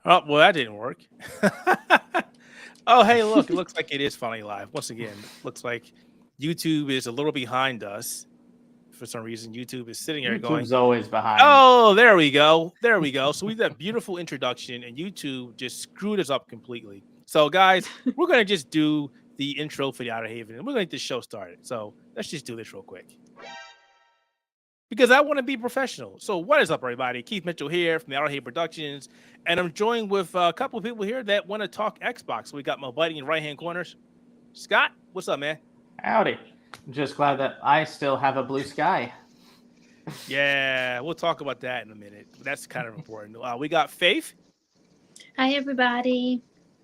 Oh, well, that didn't work. Oh, hey, look, it looks like it is finally live. Once again, looks like YouTube is a little behind us. For some reason, YouTube is sitting there going, YouTube's always behind. oh, there we go. There we go. So we did a beautiful introduction, and YouTube just screwed us up completely. So, guys, we're going to just do the intro for the Outerhaven, and we're going to get this show started. So let's just do this real quick. Because I want to be professional. So what is up, everybody? Keith Mitchell here from the Outerhaven Productions, and I'm joined with a couple of people here that want to talk Xbox. So we got my buddy in right-hand corners. Scott, what's up, man? Howdy. Just glad that I still have a blue sky. Yeah, we'll talk about that in a minute. That's kind of important. We got Faith. Hi, everybody.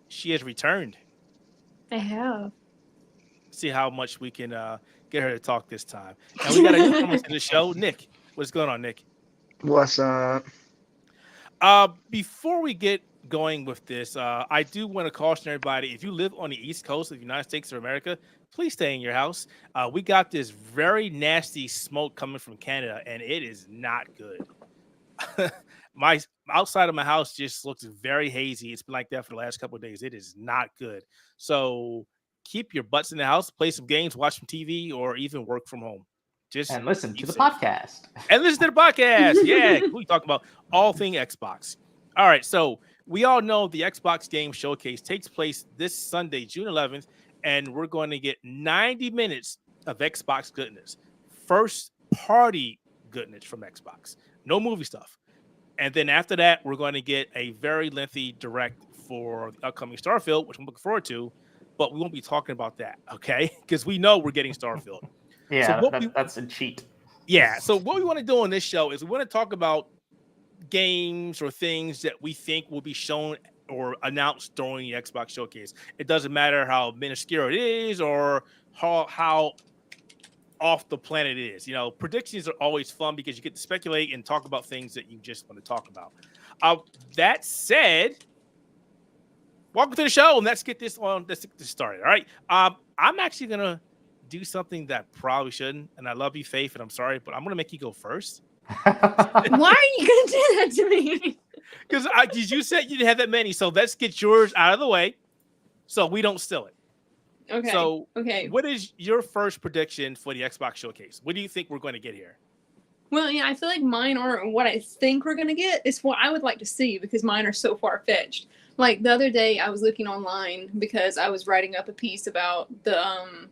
She has returned. I have. See how much we can get her to talk this time. And we got a newcomer to the show, Nick. What's going on, Nick? What's up? Before we get going with this, I do want to caution everybody, if you live on the East Coast of the United States of America, please stay in your house. We got this very nasty smoke coming from Canada, and it is not good. My outside of my house just looks very hazy. It's been like that for the last couple of days. It is not good. So keep your butts in the house, play some games, watch some TV, or even work from home. And listen to the podcast. And listen to the podcast. Yeah, we talk about all things Xbox. All right, so we all know the Xbox Game Showcase takes place this Sunday, June 11th, and we're going to get 90 minutes of Xbox goodness. First party goodness from Xbox. No movie stuff. And then after that, we're going to get a very lengthy direct for the upcoming Starfield, which I'm looking forward to, but we won't be talking about that, okay? Because we know we're getting Starfield. Yeah, so that's a cheat. Yeah, so what we want to do on this show is we want to talk about games or things that we think will be shown or announced during the Xbox Showcase. It doesn't matter how minuscule it is or how off the planet it is. You know, predictions are always fun because you get to speculate and talk about things that you just want to talk about. That said, welcome to the show, and let's get this started. All right. I'm actually gonna do something that I probably shouldn't, and I love you, Faith, and I'm sorry, but I'm gonna make you go first. Why are you gonna do that to me? Because you said you didn't have that many, so let's get yours out of the way, so we don't steal it. Okay. So, okay. What is your first prediction for the Xbox Showcase? What do you think we're going to get here? Well, yeah, I feel like mine aren't what I think we're gonna get. It's what I would like to see because mine are so far fetched. Like the other day, I was looking online because I was writing up a piece about the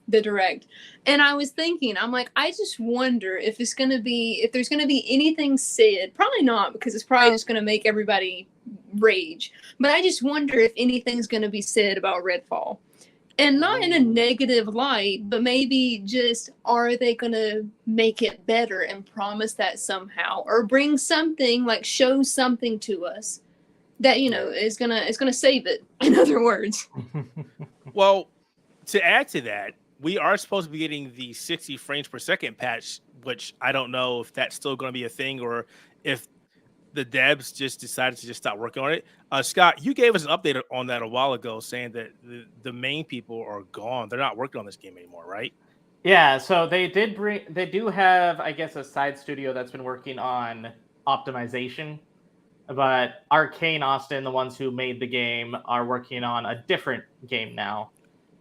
direct, and I was thinking, I'm like, I just wonder if there's gonna be anything said. Probably not, because it's probably just gonna make everybody rage. But I just wonder if anything's gonna be said about Redfall. And not in a negative light, but maybe just, are they going to make it better and promise that somehow, or bring something, like show something to us that, you know, is going to save it, in other words. Well, to add to that, we are supposed to be getting the 60 frames per second patch, which I don't know if that's still going to be a thing or if the devs just decided to just stop working on it. Scott, you gave us an update on that a while ago, saying that the main people are gone. They're not working on this game anymore, right? Yeah, so they do have, I guess, a side studio that's been working on optimization, but Arcane Austin, the ones who made the game, are working on a different game now.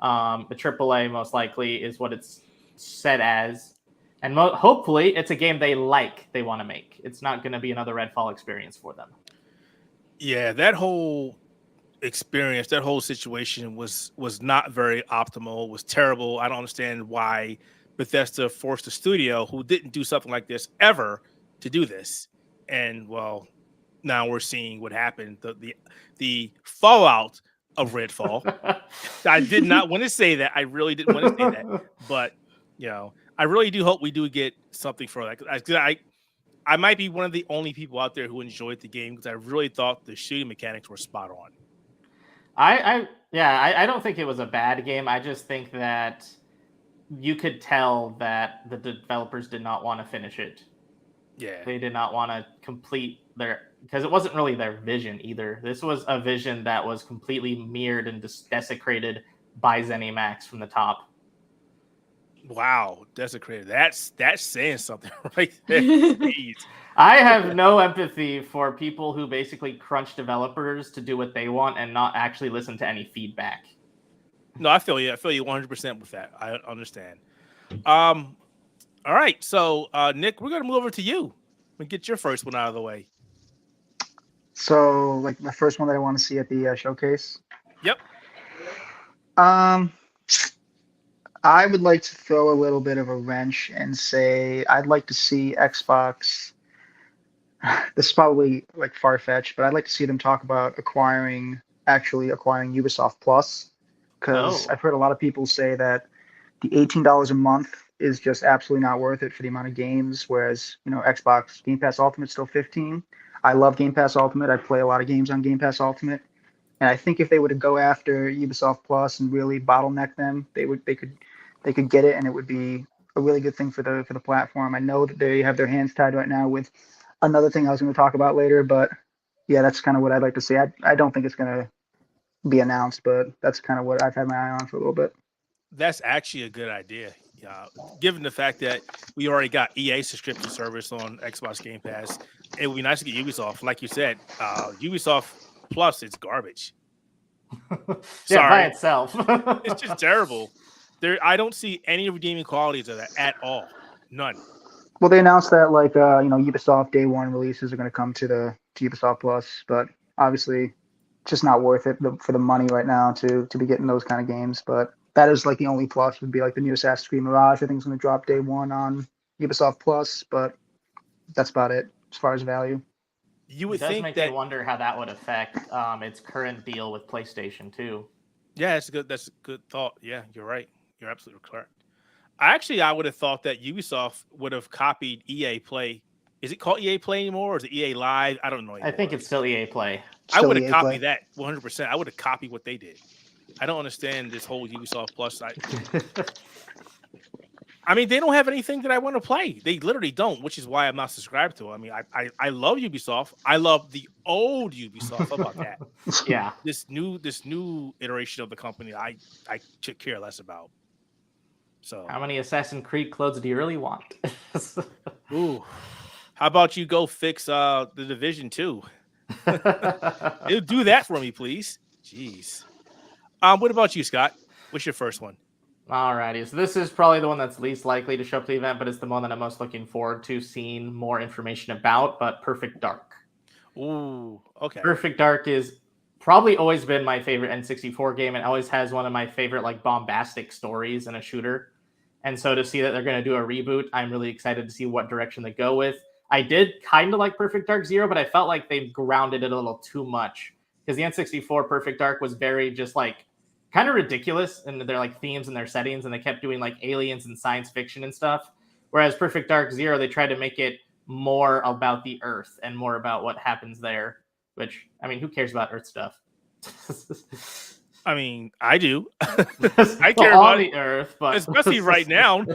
The AAA, most likely, is what it's set as. And hopefully, it's a game they want to make. It's not going to be another Redfall experience for them. Yeah, that whole experience, that whole situation was not very optimal. It was terrible. I don't understand why Bethesda forced a studio who didn't do something like this ever to do this. And, well, now we're seeing what happened. The fallout of Redfall. I did not want to say that. I really didn't want to say that. But, you know, I really do hope we do get something for that. I might be one of the only people out there who enjoyed the game because I really thought the shooting mechanics were spot on. I don't think it was a bad game. I just think that you could tell that the developers did not want to finish it. Yeah. They did not want to complete because it wasn't really their vision either. This was a vision that was completely mirrored and desecrated by ZeniMax from the top. Wow, desecrated. That's saying something right there. Jeez. I have no empathy for people who basically crunch developers to do what they want and not actually listen to any feedback. No, I feel you. I feel you 100% with that. I understand. All right. So, Nick, we're gonna move over to you and get your first one out of the way. So, like the first one that I want to see at the showcase. Yep. Um, I would like to throw a little bit of a wrench and say I'd like to see Xbox. This is probably like far-fetched, but I'd like to see them talk about actually acquiring Ubisoft Plus, because I've heard a lot of people say that the $18 a month is just absolutely not worth it for the amount of games, whereas, Xbox Game Pass Ultimate's still $15. I love Game Pass Ultimate. I play a lot of games on Game Pass Ultimate. And I think if they were to go after Ubisoft Plus and really bottleneck them, they could get it, and it would be a really good thing for the platform. I know that they have their hands tied right now with another thing I was going to talk about later, but yeah, that's kind of what I'd like to see. I don't think it's going to be announced, but that's kind of what I've had my eye on for a little bit. That's actually a good idea. Given the fact that we already got EA subscription service on Xbox Game Pass, it would be nice to get Ubisoft. Like you said, Ubisoft Plus is garbage. Yeah, by itself. It's just terrible. I don't see any redeeming qualities of that at all. None. Well, they announced that Ubisoft Day One releases are going to come to Ubisoft Plus, but obviously, it's just not worth it for the money right now to be getting those kind of games. But that is like the only plus would be like the new Assassin's Creed Mirage. I think it's going to drop Day One on Ubisoft Plus, but that's about it as far as value. You would it does think make that me wonder how that would affect its current deal with PlayStation too. Yeah, that's a good thought. Yeah, you're right. You're absolutely correct. I would have thought that Ubisoft would have copied EA Play. Is it called EA Play anymore, or is it EA Live? I don't know anymore. I think it's still EA Play. I would have copied that 100%. I would have copied what they did. I don't understand this whole Ubisoft Plus. I mean, they don't have anything that I want to play. They literally don't, which is why I'm not subscribed to it. I mean, I love Ubisoft. I love the old Ubisoft. How about that? Yeah. This new iteration of the company, I could care less about. So, how many Assassin's Creed clothes do you really want? Ooh, how about you go fix the Division 2? Do that for me, please. Jeez. What about you, Scott? What's your first one? Alrighty, so this is probably the one that's least likely to show up to the event, but it's the one that I'm most looking forward to seeing more information about, but Perfect Dark. Ooh, okay. Perfect Dark is probably always been my favorite N64 game and always has one of my favorite like bombastic stories in a shooter. And so to see that they're going to do a reboot, I'm really excited to see what direction they go with. I did kind of like Perfect Dark Zero, but I felt like they grounded it a little too much because the N64 Perfect Dark was very just like kind of ridiculous in their like themes and their settings, and they kept doing like aliens and science fiction and stuff. Whereas Perfect Dark Zero, they tried to make it more about the Earth and more about what happens there, which, I mean, who cares about Earth stuff? I mean, I do. I care about the Earth, but especially right now.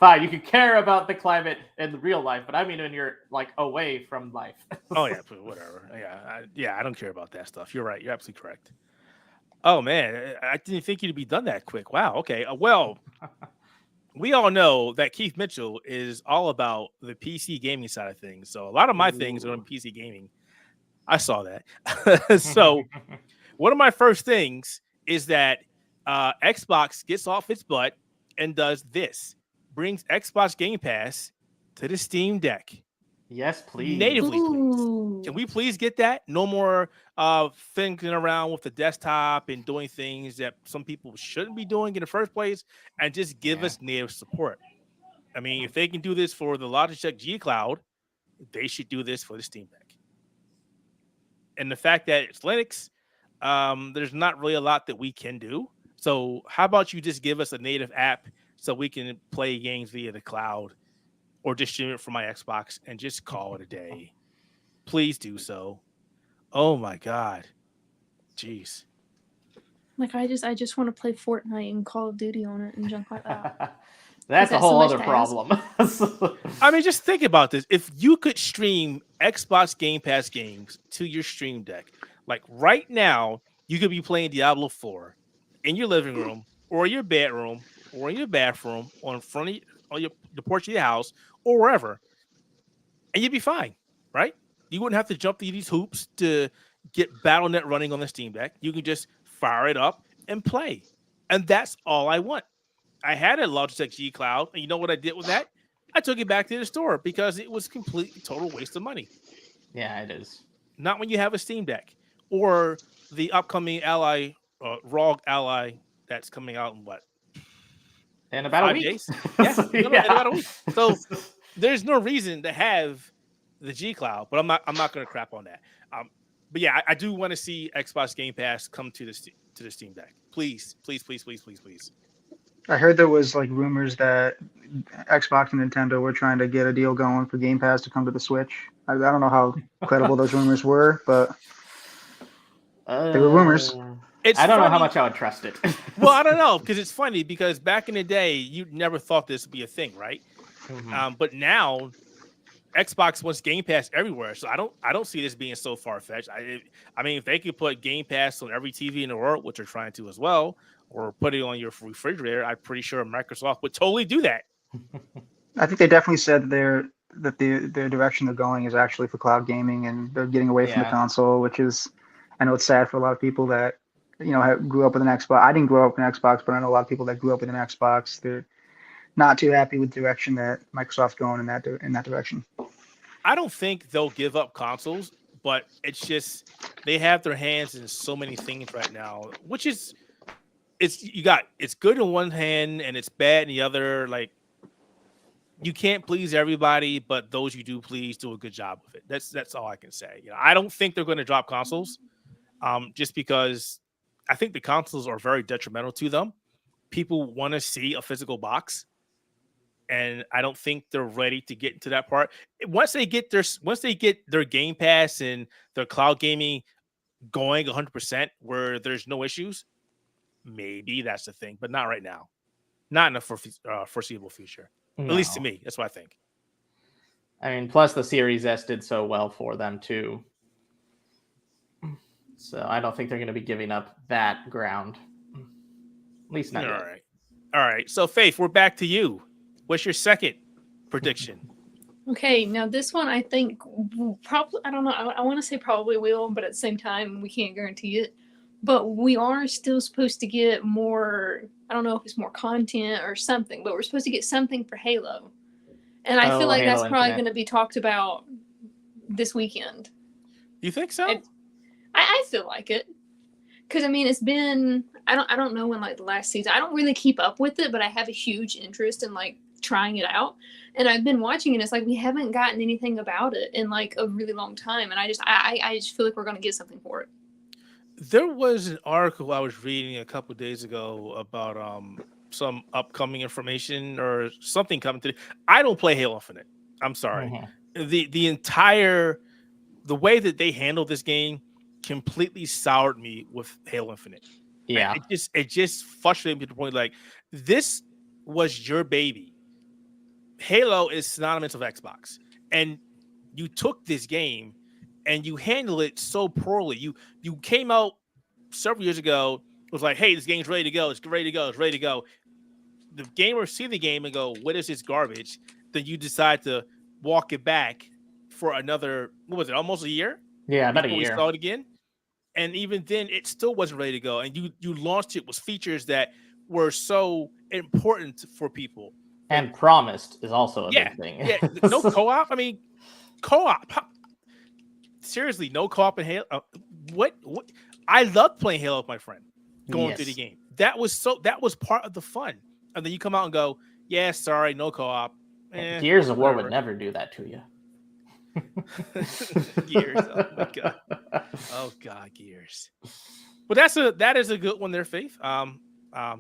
Fine, you can care about the climate in real life, but I mean when you're like away from life. Oh yeah, but whatever. Yeah, I don't care about that stuff. You're right. You're absolutely correct. Oh man, I didn't think you'd be done that quick. Wow. Okay. Well, we all know that Keith Mitchell is all about the PC gaming side of things. So a lot of my things are on PC gaming. I saw that. So one of my first things is that Xbox gets off its butt and does this. Brings Xbox Game Pass to the Steam Deck. Yes, please. Natively, please. Can we please get that? No more thinking around with the desktop and doing things that some people shouldn't be doing in the first place, and just give us native support. I mean, if they can do this for the Logitech G Cloud, they should do this for the Steam Deck. And the fact that it's Linux, there's not really a lot that we can do. So how about you just give us a native app so we can play games via the cloud or just stream it from my Xbox and just call it a day. Please do so. Oh my God. Jeez. Like I just want to play Fortnite and Call of Duty on it and junk like that. That's a whole other problem. I mean, just think about this. If you could stream Xbox Game Pass games to your Stream Deck, like right now, you could be playing Diablo 4 in your living room or your bedroom or in your bathroom, on front of on the porch of your house, or wherever, and you'd be fine, right? You wouldn't have to jump through these hoops to get BattleNet running on the Steam Deck. You can just fire it up and play, and that's all I want. I had a Logitech G Cloud, and you know what I did with that? I took it back to the store because it was completely total waste of money. Yeah, it is. Not when you have a Steam Deck or the upcoming Ally, ROG Ally that's coming out in what? In about 5 a week. days? Yeah, in Yeah. about a week. So there's no reason to have the G Cloud, but I'm not going to crap on that. But yeah, I do want to see Xbox Game Pass come to the Steam Deck. Please, please, please, please, please, please. I heard there was like rumors that Xbox and Nintendo were trying to get a deal going for Game Pass to come to the Switch. I don't know how credible those rumors were, but they were rumors. I don't know how much I would trust it. Well, I don't know, because it's funny, because back in the day, you never thought this would be a thing, right? Mhm. But now Xbox wants Game Pass everywhere, so I don't see this being so far fetched. I mean, if they could put Game Pass on every TV in the world, which they're trying to as well, or put it on your refrigerator, I'm pretty sure Microsoft would totally do that. I think they definitely said that their direction they're going is actually for cloud gaming, and they're getting away from the Yeah. console, which is, I know it's sad for a lot of people that grew up with an Xbox. I didn't grow up with an Xbox, but I know a lot of people that grew up with an Xbox. They're not too happy with the direction that Microsoft's going in that direction. I don't think they'll give up consoles, but it's just they have their hands in so many things right now, which is it's good in one hand and it's bad in the other. Like, you can't please everybody, but those you do please do a good job of it. That's all I can say. I don't think they're going to drop consoles, just because I think the consoles are very detrimental to them. People want to see a physical box, and I don't think they're ready to get into that part. Once they get their Game Pass and their cloud gaming going 100%, where there's no issues, maybe that's the thing, but not right now. Not in the foreseeable future. At least to me, that's what I think. I mean, plus the Series S did so well for them too. So I don't think they're going to be giving up that ground. At least not yet. All right. So Faith, we're back to you. What's your second prediction? Okay, now this one I think probably, I don't know, I want to say probably will, but at the same time we can't guarantee it. But we are still supposed to get more, I don't know if it's more content or something, but we're supposed to get something for Halo. And I feel like Halo that's probably Infinite. going to be talked about this weekend. You think so? I feel like it. Because, I mean, it's been, I don't know when, like, the last season, I don't really keep up with it, but I have a huge interest in, like, trying it out. And I've been watching it. It's like we haven't gotten anything about it in, like, a really long time. And I just feel like we're going to get something for it. There was an article I was reading a couple of days ago about some upcoming information or something coming to. I don't play Halo Infinite. I'm sorry. Mhm. The way that they handled this game completely soured me with Halo Infinite. Yeah. It just frustrated me to the point, like, this was your baby. Halo is synonymous with Xbox, and you took this game and you handle it so poorly. You came out several years ago, was like, hey, this game's ready to go. It's ready to go. It's ready to go. The gamers see the game and go, what is this garbage? Then you decide to walk it back for another, what was it, almost a year? Yeah, about a before we year. saw it again. And even then, it still wasn't ready to go. And you launched it with features that were so important for people. And promised is also a Yeah, big thing. yeah. No co-op. I mean, co-op. Seriously, no co-op in Halo. What? I loved playing Halo with my friend, going through the game. That was part of the fun. And then you come out and go, yeah, sorry, no co-op. Gears of War would never do that to you. Gears. Oh my god. Oh god, Gears. But that is a good one there, Faith.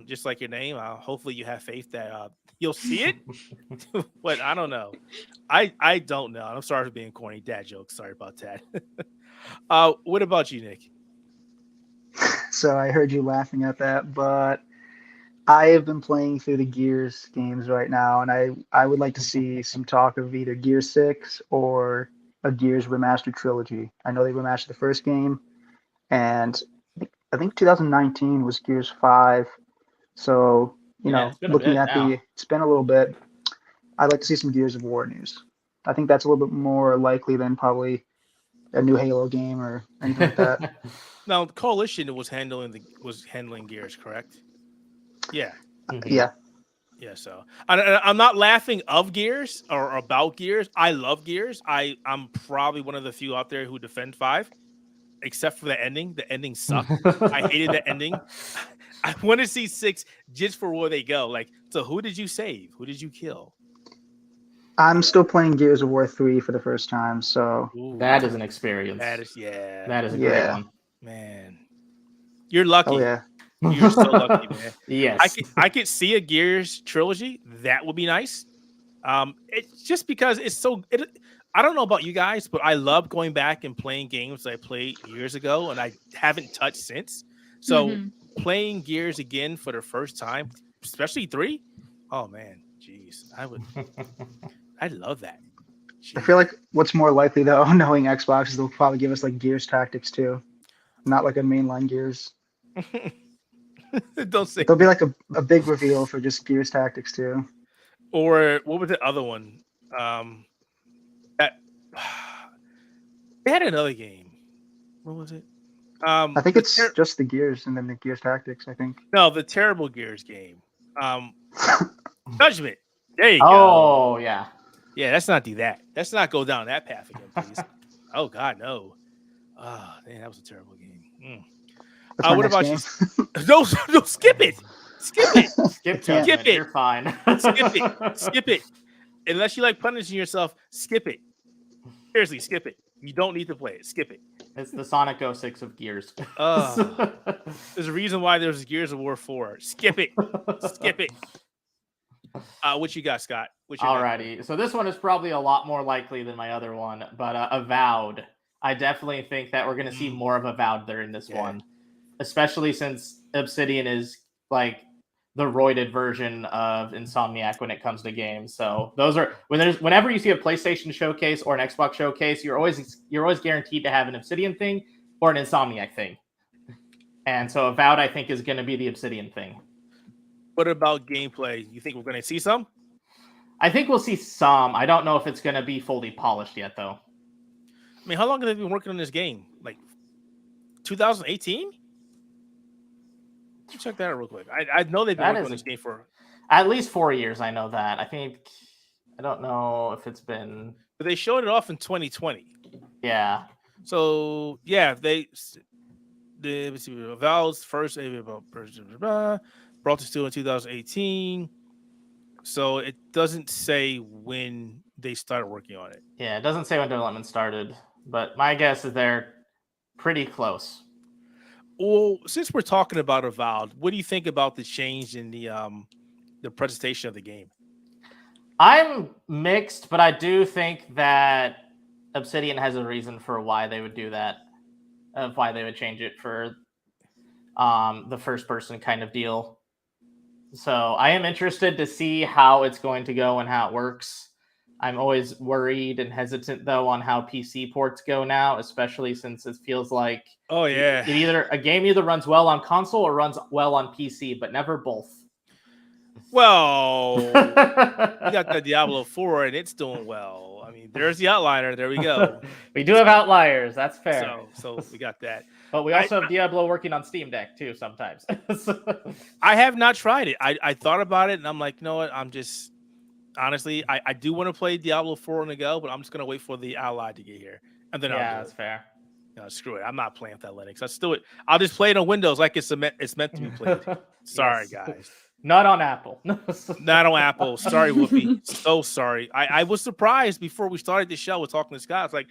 Just like your name. Hopefully you have faith that you'll see it. But I don't know. I don't know. I'm sorry for being corny. Dad joke. Sorry about that. What about you, Nick? So I heard you laughing at that, but I have been playing through the Gears games right now, and I would like to see some talk of either Gears 6 or a Gears remastered trilogy. I know they remastered the first game, and I think 2019 was Gears 5. So You Yeah, know, it's been a looking bit at now. it's been a little bit. I'd like to see some Gears of War news. I think that's a little bit more likely than probably a new Halo game or anything like that. Now, the Coalition was handling Gears, correct? Yeah. Mhm. Yeah. Yeah, so I'm not laughing of Gears or about Gears. I love Gears. I'm probably one of the few out there who defend 5, except for the ending. The ending sucked. I hated the ending. I want to see 6 just for where they go. Like, so who did you save? Who did you kill? I'm still playing Gears of War 3 for the first time, so Ooh, That is an experience. that is yeah, That is a great Yeah. one. man. You're lucky. oh yeah. You're so lucky, man. Yes. I could see a Gears trilogy. That would be nice. It's just because it's so. I don't know about you guys, but I love going back and playing games I played years ago, and I haven't touched since. So Mhm. playing Gears again for the first time, especially 3. Oh man, jeez, I love that. I feel like what's more likely though, knowing Xbox, is they'll probably give us like Gears Tactics too, not like a mainline Gears. Don't say. There'll be like a big reveal for just Gears Tactics too. Or what was the other one? That they had another game. What was it? I think the it's just the Gears and then the Gears Tactics. I think. no, the terrible Gears game. Judgment. There you go. Oh yeah. Yeah, let's not do that. Let's not go down that path again, please. Oh God, no. Oh, man, that was a terrible game. That's my What next about game. you? No, skip it. Skip it. Skip can't. judgment. it. You're fine. Skip it. Skip it. Unless you like punishing yourself, skip it. Seriously, skip it. You don't need to play it. Skip it. It's the Sonic 06 of Gears. There's a reason why there's Gears of War 4. Skip it. Skip it. What you got, Scott? Alrighty. So this one is probably a lot more likely than my other one, but Avowed. I definitely think that we're going to see more of Avowed during this one, especially since Obsidian is like the roided version of Insomniac when it comes to games. So those are whenever you see a PlayStation showcase or an Xbox showcase, you're always guaranteed to have an Obsidian thing or an Insomniac thing. And so Avowed, I think, is going to be the Obsidian thing. What about gameplay? You think we're going to see some? I think we'll see some. I don't know if it's going to be fully polished yet, though. I mean, how long have they been working on this game? Like 2018? Check that out real quick. I know they've been working on this game for at least 4 years. I know that. I don't know if it's been. But they showed it off in 2020. Yeah. So yeah, let's see, Valve's first brought this to in 2018. So it doesn't say when they started working on it. Yeah, it doesn't say when development started, but my guess is they're pretty close. Well, since we're talking about Avowed, what do you think about the change in the presentation of the game? I'm mixed, but I do think that Obsidian has a reason for why they would do that, of why they would change it for the first person kind of deal. So I am interested to see how it's going to go and how it works. I'm always worried and hesitant though on how PC ports go now, especially since it feels like a game either runs well on console or runs well on PC, but never both. Well, you got the Diablo 4 and it's doing well. I mean, there's the Outliner. There we go. We do have outliers. That's fair. So we got that. But we also have Diablo working on Steam Deck too sometimes. I have not tried it. I thought about it and I'm like, you know what? I'm just honestly, I do want to play Diablo 4 on the go, but I'm just gonna wait for the Ally to get here, and then that's fair. No, screw it. I'm not playing with that Linux. I'll just play it on Windows like it's meant to be played. Sorry, guys. Not on Apple. Not on Apple. Sorry, Whoopi. So sorry. I was surprised before we started the show with talking to Scott. It's like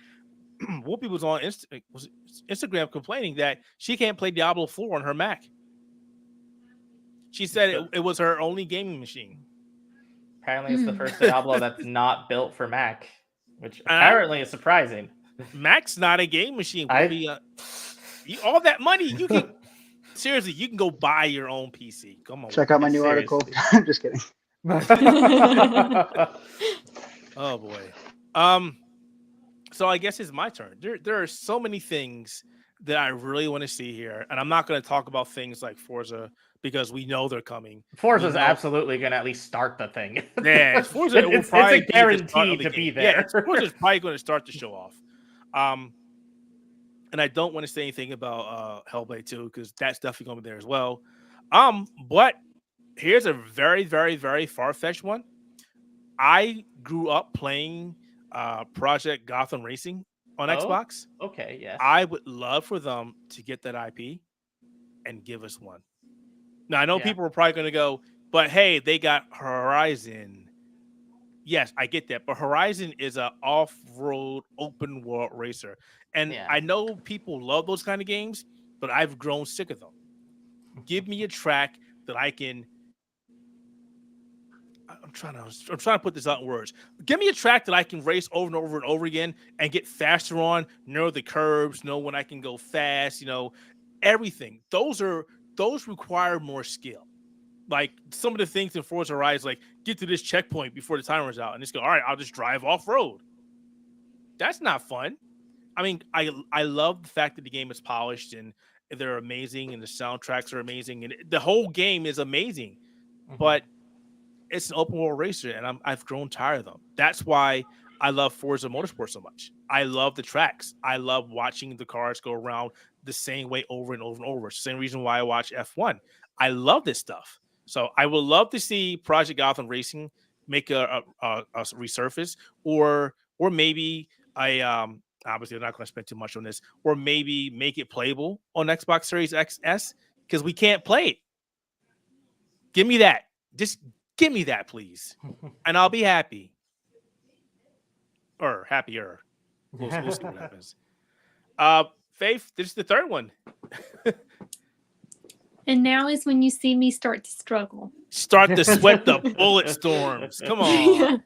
Whoopi was on Instagram complaining that she can't play Diablo 4 on her Mac. She said it was her only gaming machine. Apparently, it's the first Diablo that's not built for Mac, which apparently is surprising. Mac's not a game machine. All that money, you can seriously, you can go buy your own PC. Come on. Check out my new article. I'm just kidding. Oh boy. So I guess it's my turn. There are so many things that I really want to see here, and I'm not going to talk about things like Forza because we know they're coming. Forza's absolutely going to at least start the thing. Yeah, Forza will probably it's a guarantee to be there. Yeah, Forza's probably going to start the show off. And I don't want to say anything about Hellblade 2 because that's definitely going to be there as well. But here's a very, very, very far-fetched one. I grew up playing Project Gotham Racing on Xbox. Okay, yes. I would love for them to get that IP and give us one. Now, I know people are probably going to go, but hey, they got Horizon. Yes, I get that. But Horizon is an off-road, open-world racer. And I know people love those kind of games, but I've grown sick of them. Give me a track that I can... I'm trying to put this out in words. Give me a track that I can race over and over and over again and get faster on, know the curbs, know when I can go fast, everything. Those require more skill. Like some of the things in Forza Horizon, like get to this checkpoint before the timer's out and just go, all right, I'll just drive off road. That's not fun. I mean, I love the fact that the game is polished and they're amazing and the soundtracks are amazing and the whole game is amazing, but it's an open world racer and I've grown tired of them. That's why I love Forza Motorsport so much. I love the tracks. I love watching the cars go around the same way over and over and over. It's the same reason why I watch F1. I love this stuff. So I would love to see Project Gotham Racing make a resurface, or maybe obviously I'm not going to spend too much on this, or maybe make it playable on Xbox Series XS because we can't play it. Give me that. Just give me that, please, and I'll be happy. Or happier. We'll see what happens. Faith, this is the third one. And now is when you see me start to struggle. Start to sweat the bullet storms. Come on.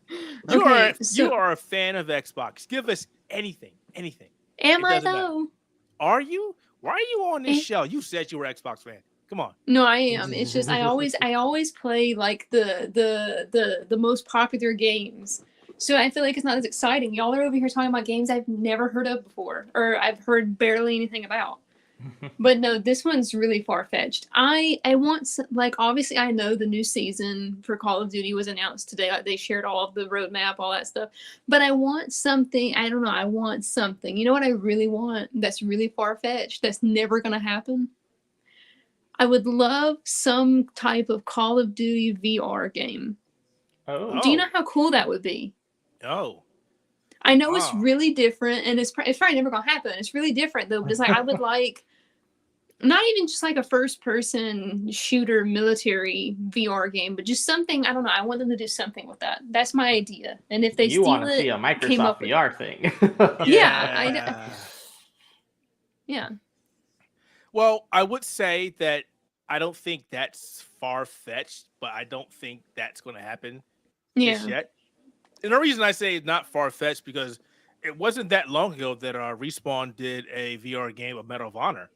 You are a fan of Xbox. Give us anything. Am I though? Matter. Are you? Why are you on this show? You said you were an Xbox fan. Come on. No, I am. It's just I always play like the most popular games. So I feel like it's not as exciting. Y'all are over here talking about games I've never heard of before, or I've heard barely anything about. But no, this one's really far-fetched. I want, like, obviously I know the new season for Call of Duty was announced today. Like, they shared all of the roadmap, all that stuff. But I want something, I don't know, I want something. You know what I really want that's really far-fetched, that's never going to happen? I would love some type of Call of Duty VR game. Oh. Do you know how cool that would be? Oh. I know it's really different, and it's probably never going to happen. It's really different, though. But it's like, I would like, not even just like a first-person shooter military VR game, but just something, I don't know. I want them to do something with that. That's my idea. And if they you steal want to it, see a Microsoft VR thing. Yeah. Well, I would say that I don't think that's far-fetched, but I don't think that's going to happen just yet. And the reason I say it's not far-fetched because it wasn't that long ago that Respawn did a VR game of Medal of Honor,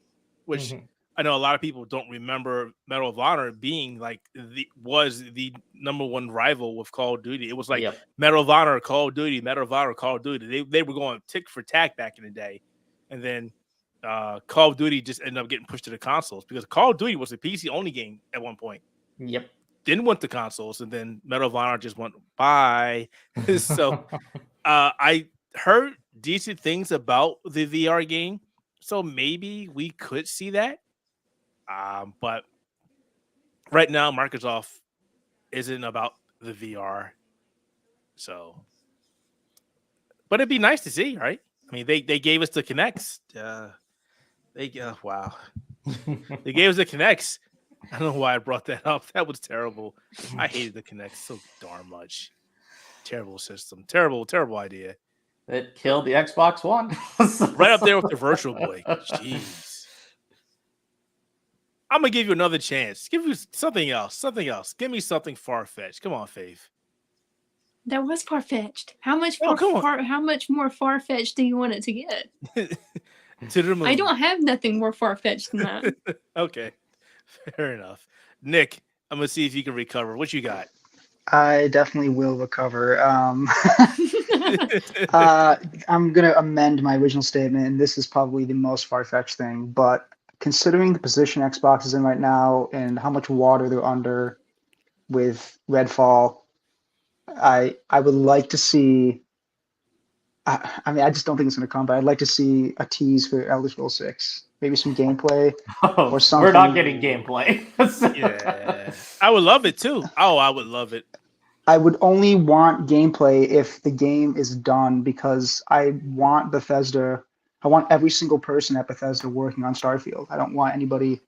which I know a lot of people don't remember Medal of Honor being like the number one rival with Call of Duty. It was like Medal of Honor, Call of Duty, Medal of Honor, Call of Duty. They were going tick for tack back in the day. And then Call of Duty just ended up getting pushed to the consoles because Call of Duty was a PC only game at one point. Yep. Didn't want the consoles, and then Medal of Honor just went bye. So I heard decent things about the VR game, so maybe we could see that. But right now, Microsoft isn't about the VR. So, but it'd be nice to see, right? I mean, they gave us the Kinects. Wow. They gave us the Kinects. I don't know why I brought that up. That was terrible. I hated the Kinect so darn much. Terrible system. Terrible idea. It killed the Xbox One. Right up there with the Virtual Boy. Jeez. I'm going to give you another chance. Give you something else. Give me something far-fetched. Come on, Faith. That was far-fetched. How much more far-fetched do you want it to get? To the moon. I don't have nothing more far-fetched than that. Okay. Fair enough. Nick, I'm going to see if you can recover. What you got? I definitely will recover. I'm gonna amend my original statement, and this is probably the most far-fetched thing, but considering the position Xbox is in right now and how much water they're under with Redfall, I would like to see. I mean, I just don't think it's gonna come, but I'd like to see a tease for Elder Scrolls 6, maybe some gameplay or something. We're not getting gameplay. Yeah, I would love it too. Oh, I would love it. I would only want gameplay if the game is done, because I want Bethesda. I want every single person at Bethesda working on Starfield. I don't want anybody.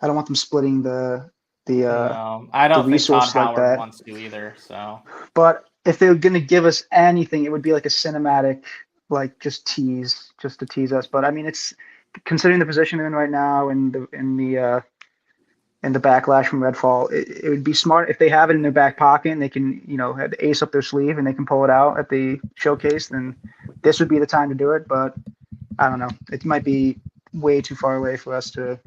I don't want them splitting the No, I don't think Todd resource like Howard that. wants to either. So, But if they're gonna give us anything, it would be like a cinematic, like just to tease us. But I mean, it's considering the position they're in right now and the backlash from Redfall, it would be smart if they have it in their back pocket and they can, have the ace up their sleeve and they can pull it out at the showcase. Then this would be the time to do it. But I don't know. It might be way too far away for us to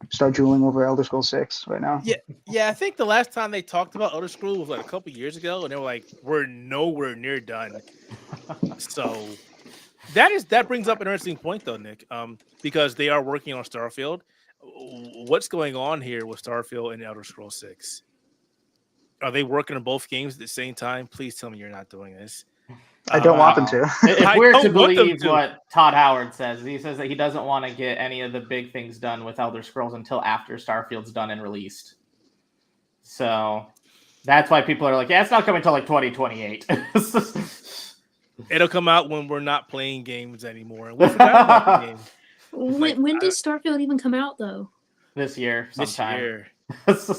start drooling over Elder Scrolls 6 right now. Yeah. I think the last time they talked about Elder Scrolls was like a couple years ago, and they were like, "We're nowhere near done." So that brings up an interesting point, though, Nick. Because they are working on Starfield. What's going on here with Starfield and Elder Scrolls 6? Are they working on both games at the same time? Please tell me you're not doing this. I don't want them to. If we're to believe what Todd Howard says, he says that he doesn't want to get any of the big things done with Elder Scrolls until after Starfield's done and released. So that's why people are like, yeah, it's not coming until like 2028. It'll come out when we're not playing games anymore. And we forgot about the game. When does Starfield even come out, though? This year, sometime. This year.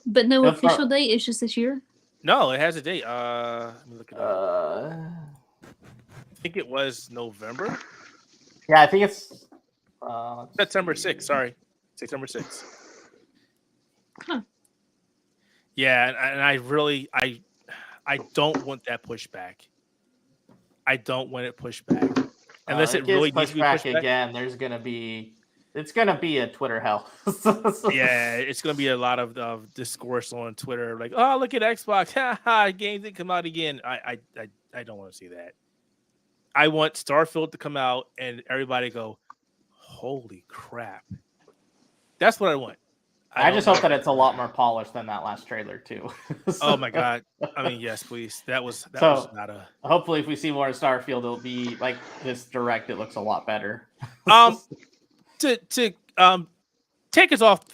But no official date. It's just this year. No, it has a date. Let me look it up. I think it was November. Yeah, I think it's September 6th. Sorry, September 6th. Huh. Yeah, and I really I don't want that pushback. I don't want it pushed back unless it really needs to be pushed back again. It's gonna be a Twitter hell. Yeah, it's gonna be a lot of discourse on Twitter, like, oh, look at Xbox, games didn't come out again. I don't want to see that. I want Starfield to come out and everybody go, holy crap. That's what I want. I just hope that it's a lot more polished than that last trailer too. Oh my god! I mean, yes, please. That was not a. Hopefully, if we see more of Starfield, it'll be like this direct. It looks a lot better. To take us off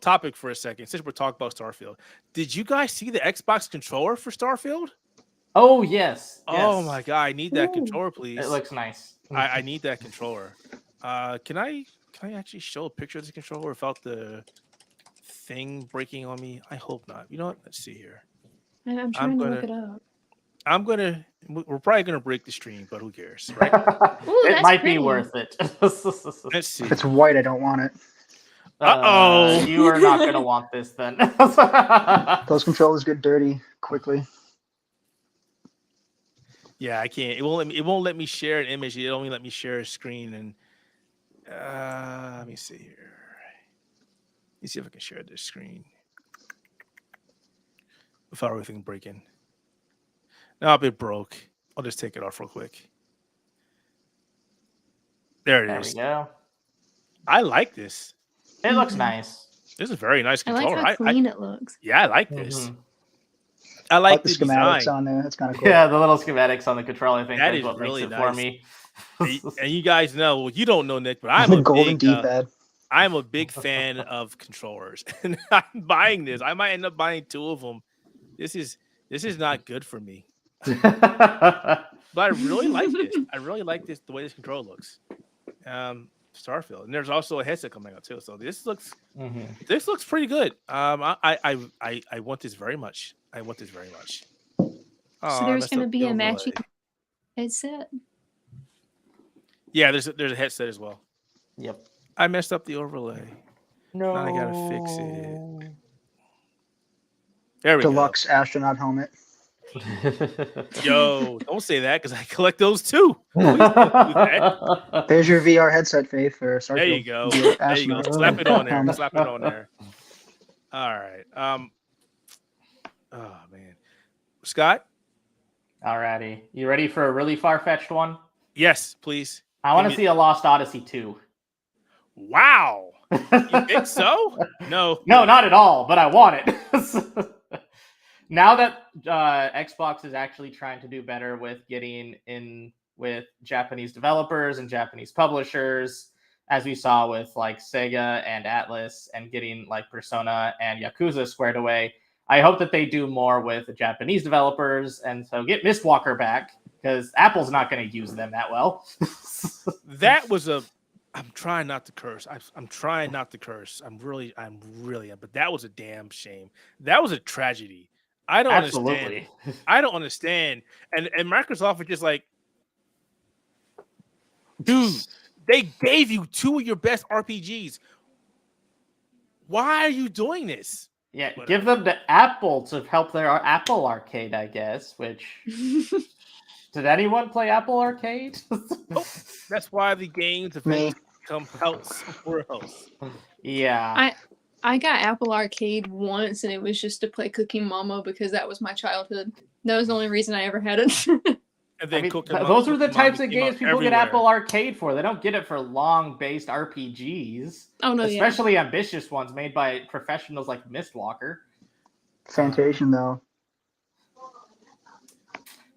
topic for a second, since we're talking about Starfield, did you guys see the Xbox controller for Starfield? Oh yes. Oh my god! I need that controller, please. It looks nice. I need that controller. Can I actually show a picture of the controller without the thing breaking on me? I hope not. You know what? Let's see here. I'm trying to look it up. We're probably gonna break the stream, but who cares, right? Ooh, it might be worth it. Let's see. If it's white, I don't want it. You are not gonna want this then. Those controllers get dirty quickly. Yeah, I can't. It won't let me share an image. It only let me share a screen. And let me see here. Let me see if I can share this screen without everything breaking. No, it broke. I'll just take it off real quick. There we go. I like this. It looks nice. This is a very nice controller. I like how clean it looks. Yeah, I like this. I like the schematics design. on there. That's kind of cool. Yeah, the little schematics on the controller. I think that that's is what really makes it for me. And you guys know, well, you don't know, Nick, but I'm a golden big, D-pad. I'm a big fan of controllers, and I'm buying this. I might end up buying 2 of them. This is not good for me. But I really like this. I really like this, the way this controller looks. Starfield, and there's also a headset coming out too. So this looks pretty good. I want this very much. I want this very much. So there's going to be a matching headset. Yeah, there's a headset as well. Yep. I messed up the overlay. No. Now I gotta fix it. There we Deluxe astronaut helmet. Yo, don't say that because I collect those too. There's your VR headset, Faith, for Starfield. There you go. There you go. Slap it on there. Slap it on there. All right. Oh man, Scott. Alrighty. You ready for a really far-fetched one? Yes, please. I want to see a Lost Odyssey 2. Wow. You think so? No. No, not at all, but I want it. Now that Xbox is actually trying to do better with getting in with Japanese developers and Japanese publishers, as we saw with like Sega and Atlas, and getting like Persona and Yakuza squared away, I hope that they do more with the Japanese developers, and so get Mistwalker back, because Apple's not going to use them that well. That was a... I'm trying not to curse. I'm trying not to curse. I'm really, but that was a damn shame. That was a tragedy. I don't understand. I don't understand. And Microsoft was just like, dude, they gave you 2 of your best RPGs. Why are you doing this? Yeah, give them to Apple to help their Apple Arcade, I guess, which... Did anyone play Apple Arcade? Oh, that's why the games have come out somewhere else. Yeah. I got Apple Arcade once, and it was just to play Cooking Mama because that was my childhood. That was the only reason I ever had it. And then those are the types of games people get Apple Arcade for. They don't get it for long-based RPGs. Oh, no, especially ambitious ones made by professionals like Mistwalker. Fantasia, though.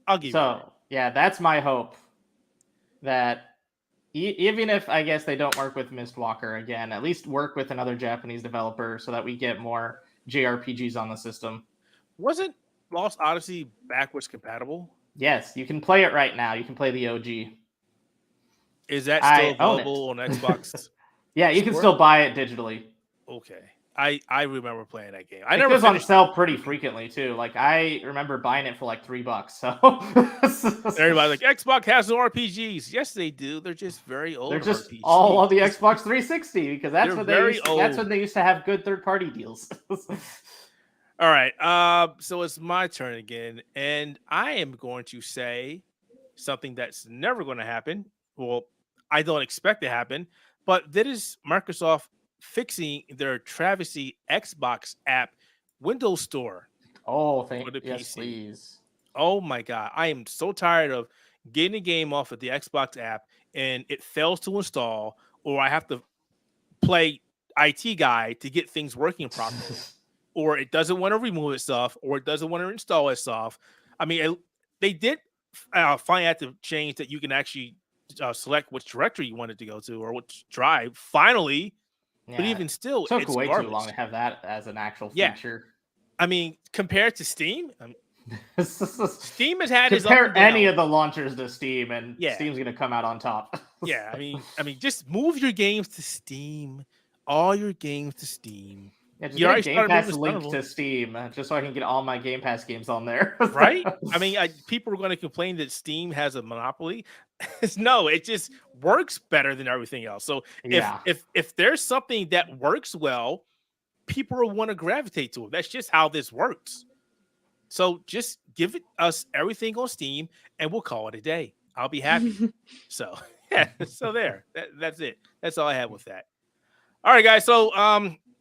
I'll give you that. Yeah, that's my hope. That even if, I guess, they don't work with Mistwalker again, at least work with another Japanese developer so that we get more JRPGs on the system. Wasn't Lost Odyssey backwards compatible? Yes, you can play it right now. You can play the OG. Is that still available on Xbox? Yeah, you can still buy it digitally. Okay. I remember playing that game. It goes on sale pretty frequently too. Like I remember buying it for like $3. So everybody's like, Xbox has no RPGs. Yes, they do. They're just very old. They're just RPGs. all on the Xbox 360 because that's when they used to have good third-party deals. All right. So it's my turn again, and I am going to say something that's never going to happen. Well, I don't expect to happen, but that is Microsoft fixing their travesty Xbox app Windows Store. Oh, yes, please. Oh my God. I am so tired of getting a game off of the Xbox app and it fails to install, or I have to play IT guy to get things working properly, or it doesn't want to remove itself, or it doesn't want to install itself. I mean, they did finally have to change that you can actually select which directory you wanted to go to or which drive. Finally. Yeah, but even still, it took way too long to have that as an actual feature. I mean, compared to Steam, Steam has had compare any of the launchers to Steam, and Steam's going to come out on top. Yeah, I mean, just move your games to Steam. All your games to Steam. Yeah, just get a Game Pass link to Steam, just so I can get all my Game Pass games on there. Right? I mean, people are going to complain that Steam has a monopoly. No, it just works better than everything else. So if there's something that works well, people will want to gravitate to it. That's just how this works. So just give us everything on Steam, and we'll call it a day. I'll be happy. So there. That's it. That's all I have with that. All right, guys. So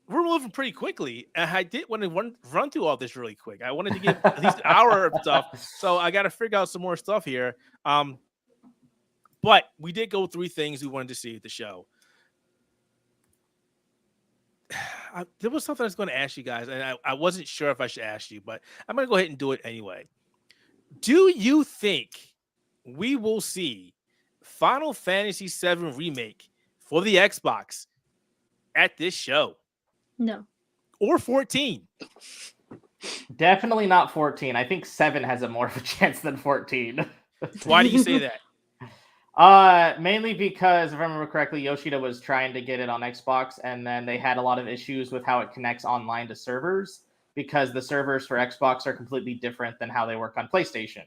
we're moving pretty quickly. And I did want to run through all this really quick. I wanted to get at least an hour of stuff. So I got to figure out some more stuff here. But we did go through things we wanted to see at the show. There was something I was going to ask you guys, and I wasn't sure if I should ask you, but I'm going to go ahead and do it anyway. Do you think we will see Final Fantasy VII Remake for the Xbox at this show? No. Or 14? Definitely not 14. I think 7 has a more of a chance than 14. Why do you say that? Mainly because, if I remember correctly, Yoshida was trying to get it on Xbox, and then they had a lot of issues with how it connects online to servers, because the servers for Xbox are completely different than how they work on PlayStation.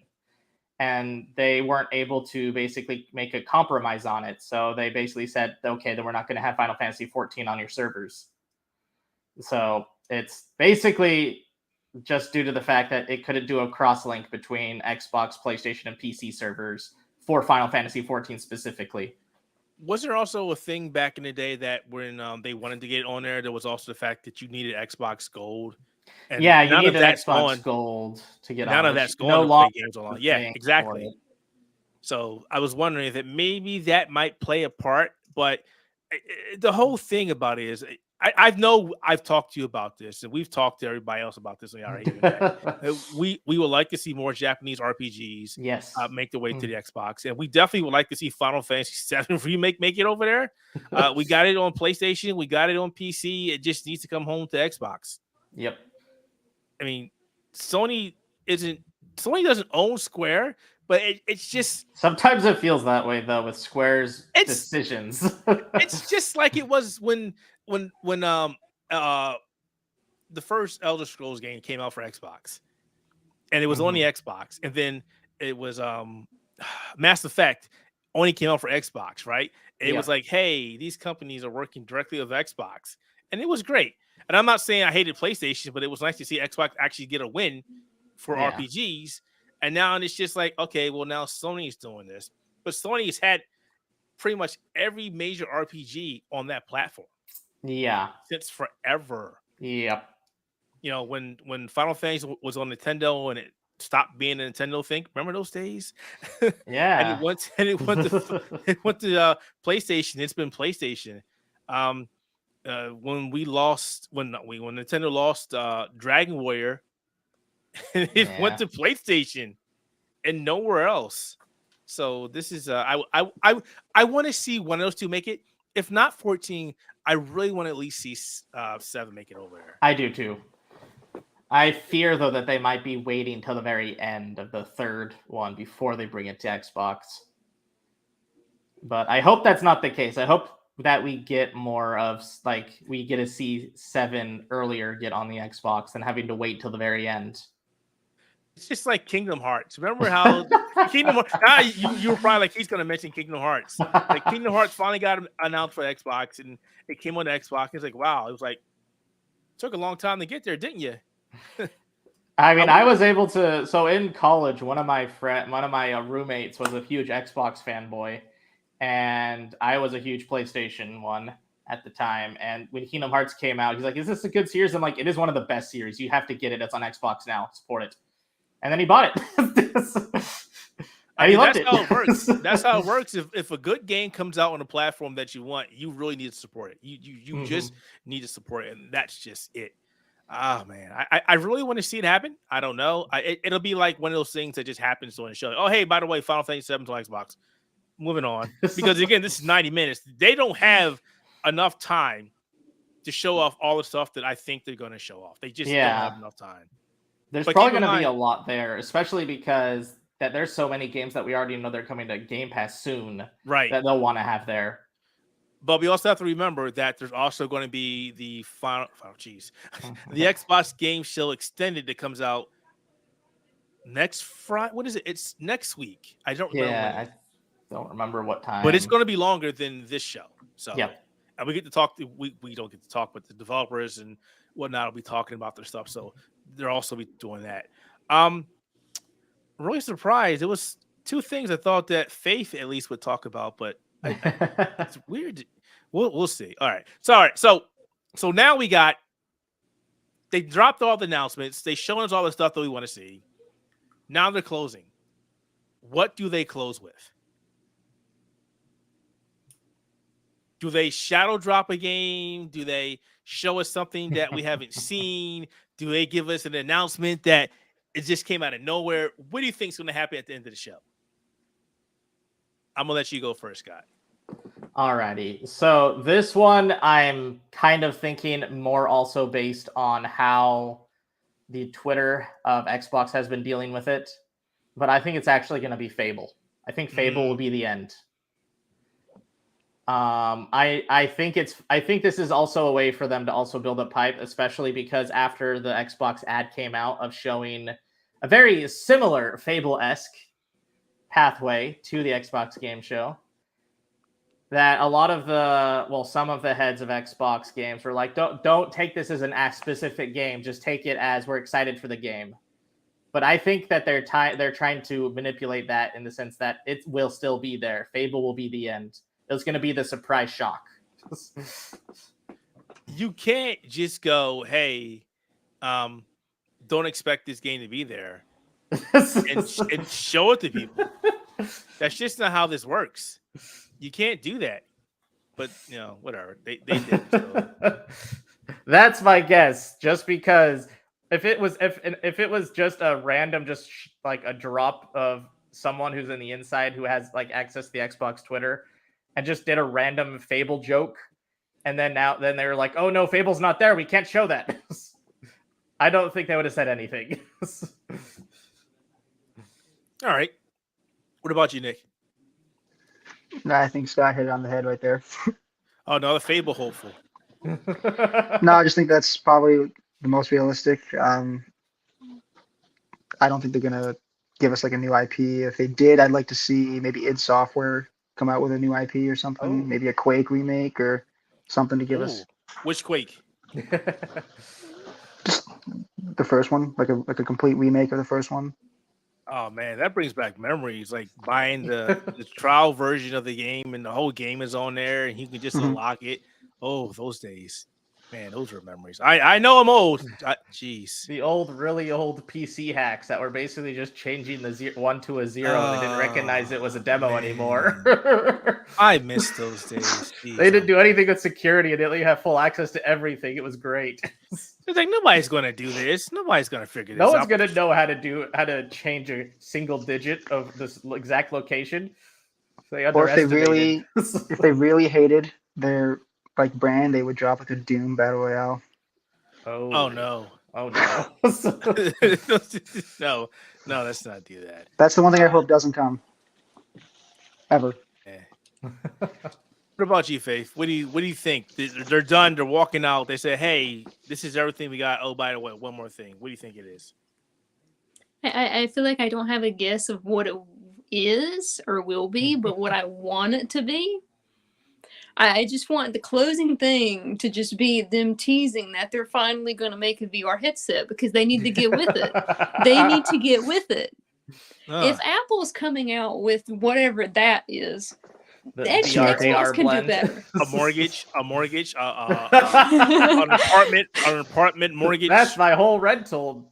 And they weren't able to basically make a compromise on it. So they basically said, okay, then we're not going to have Final Fantasy 14 on your servers. So it's basically just due to the fact that it couldn't do a cross-link between Xbox, PlayStation, and PC servers for Final Fantasy 14 specifically. Was there also a thing back in the day that when they wanted to get it on there was also the fact that you needed Xbox Gold And Yeah, you none need of an that's Xbox on. Gold to get None on, of which that's going no to play longer games online. is Yeah, paying for exactly. it. So I was wondering that maybe that might play a part, but the whole thing about it is I've talked to you about this, and we've talked to everybody else about this on Outerhaven. That we would like to see more Japanese RPGs Yes. make their way to the Xbox, and we definitely would like to see Final Fantasy VII remake make it over there. We got it on PlayStation, we got it on PC. It just needs to come home to Xbox. Yep. I mean, Sony doesn't own Square, but it's just Sometimes it feels that way though with Square's It's- decisions. it's just like it was when the first Elder Scrolls game came out for Xbox, and it was on the Xbox, and then it was Mass Effect only came out for Xbox, right? It was like, hey, these companies are working directly with Xbox, and it was great. And I'm not saying I hated PlayStation, but it was nice to see Xbox actually get a win for RPGs. And now it's just like, okay, well, now Sony's doing this, but Sony's had pretty much every major RPG on that platform. Yeah. Since forever. Yep. You know, when Final Fantasy was on Nintendo and it stopped being a Nintendo thing, remember those days? Yeah. and it went to PlayStation. It's been PlayStation. When Nintendo lost Dragon Warrior, it went to PlayStation and nowhere else. So this is I want to see one of those two make it. If not 14, I really want to at least see 7 make it over there. I do too. I fear though that they might be waiting till the very end of the third one before they bring it to Xbox. But I hope that's not the case. I hope that we get more of we get to see 7 earlier get on the Xbox than having to wait till the very end. It's just like Kingdom Hearts. Remember how Kingdom Hearts? You were probably like, he's going to mention Kingdom Hearts. Like Kingdom Hearts finally got announced for Xbox, and it came on the Xbox. It's like, wow, it was like took a long time to get there, didn't you? I mean, I was able to. So in college, one of my roommates was a huge Xbox fanboy, and I was a huge PlayStation one at the time. And when Kingdom Hearts came out, he's like, "Is this a good series?" I'm like, "It is one of the best series. You have to get it. It's on Xbox now. Support it." And then he bought it. And he loved it. That's how it works. That's how it works. If a good game comes out on a platform that you want, you really need to support it. You just need to support it, and that's just it. Oh man, I really want to see it happen. I don't know. It'll be like one of those things that just happens on the show. Oh hey, by the way, Final Fantasy VII on Xbox. Moving on, because again, this is 90 minutes. They don't have enough time to show off all the stuff that I think they're going to show off. They just don't have enough time. There's probably going to be a lot there, especially because that there's so many games that we already know they're coming to Game Pass soon, right? That they'll want to have there. But we also have to remember that there's also going to be the the Xbox Game Show Extended that comes out next Friday. What is it? It's next week. I don't remember. Yeah, I don't remember what time. But it's going to be longer than this show. So yeah, and we get to talk. We don't get to talk, but the developers and whatnot will be talking about their stuff. So they'll also be doing that. I'm really surprised. There was 2 things I thought that Faith at least would talk about, but it's weird. We'll see. All right. So now they dropped all the announcements. They shown us all the stuff that we want to see. Now they're closing. What do they close with? Do they shadow drop a game? Do they show us something that we haven't seen? Do they give us an announcement that it just came out of nowhere? What do you think is going to happen at the end of the show? I'm going to let you go first, Scott. Alrighty. So this one, I'm kind of thinking more also based on how the Twitter of Xbox has been dealing with it. But I think it's actually going to be Fable. I think Fable will be the end. I think this is also a way for them to also build up hype, especially because after the Xbox ad came out of showing a very similar Fable-esque pathway to the Xbox game show, that a lot of some of the heads of Xbox games were like, don't take this as a specific game, just take it as we're excited for the game. But I think that they're trying to manipulate that in the sense that it will still be there. Fable will be the end. It's going to be the surprise shock. You can't just go, hey, don't expect this game to be there and show it to people. That's just not how this works. You can't do that. But whatever. They did. So. That's my guess. Just because if it was just a random, like a drop of someone who's in the inside who has like access to the Xbox Twitter and just did a random Fable joke, and then they're like, oh no, Fable's not there, we can't show that. I don't think they would have said anything. All right. What about you, Nick? No, I think Scott hit it on the head right there. Oh, no, the Fable hopeful. No, I just think that's probably the most realistic. I don't think they're gonna give us like a new IP. If they did, I'd like to see maybe id Software come out with a new IP or something. Oh. Maybe a Quake remake or something to give us Which Quake? just the first one, like a complete remake of the first one. Oh man, that brings back memories. Like buying the trial version of the game, and the whole game is on there, and you can just unlock it. Oh, those days, man, those were memories. I know I'm old. Jeez, The really old PC hacks that were basically just changing the 1 to a 0. And they didn't recognize it was a demo anymore. I miss those days. Jeez. They didn't do anything with security, and they let you have full access to everything. It was great. It's like nobody's gonna do this. Nobody's gonna figure this No out. one's gonna know how to change a single digit of this exact location. They Or if they underestimated. really hated their like brand, they would drop like a Doom Battle Royale. Oh no. Oh no. no, let's not do that. That's the one thing I hope doesn't come. Ever. What about you, Faith? What do you think? They're done. They're walking out. They say, "Hey, this is everything we got." Oh, by the way, one more thing. What do you think it is? I feel like I don't have a guess of what it is or will be, but what I want it to be. I just want the closing thing to just be them teasing that they're finally going to make a VR headset because they need to get with it. They need to get with it. If Apple's coming out with whatever that is, the Xbox can do better. A mortgage, an apartment mortgage. That's my whole rental.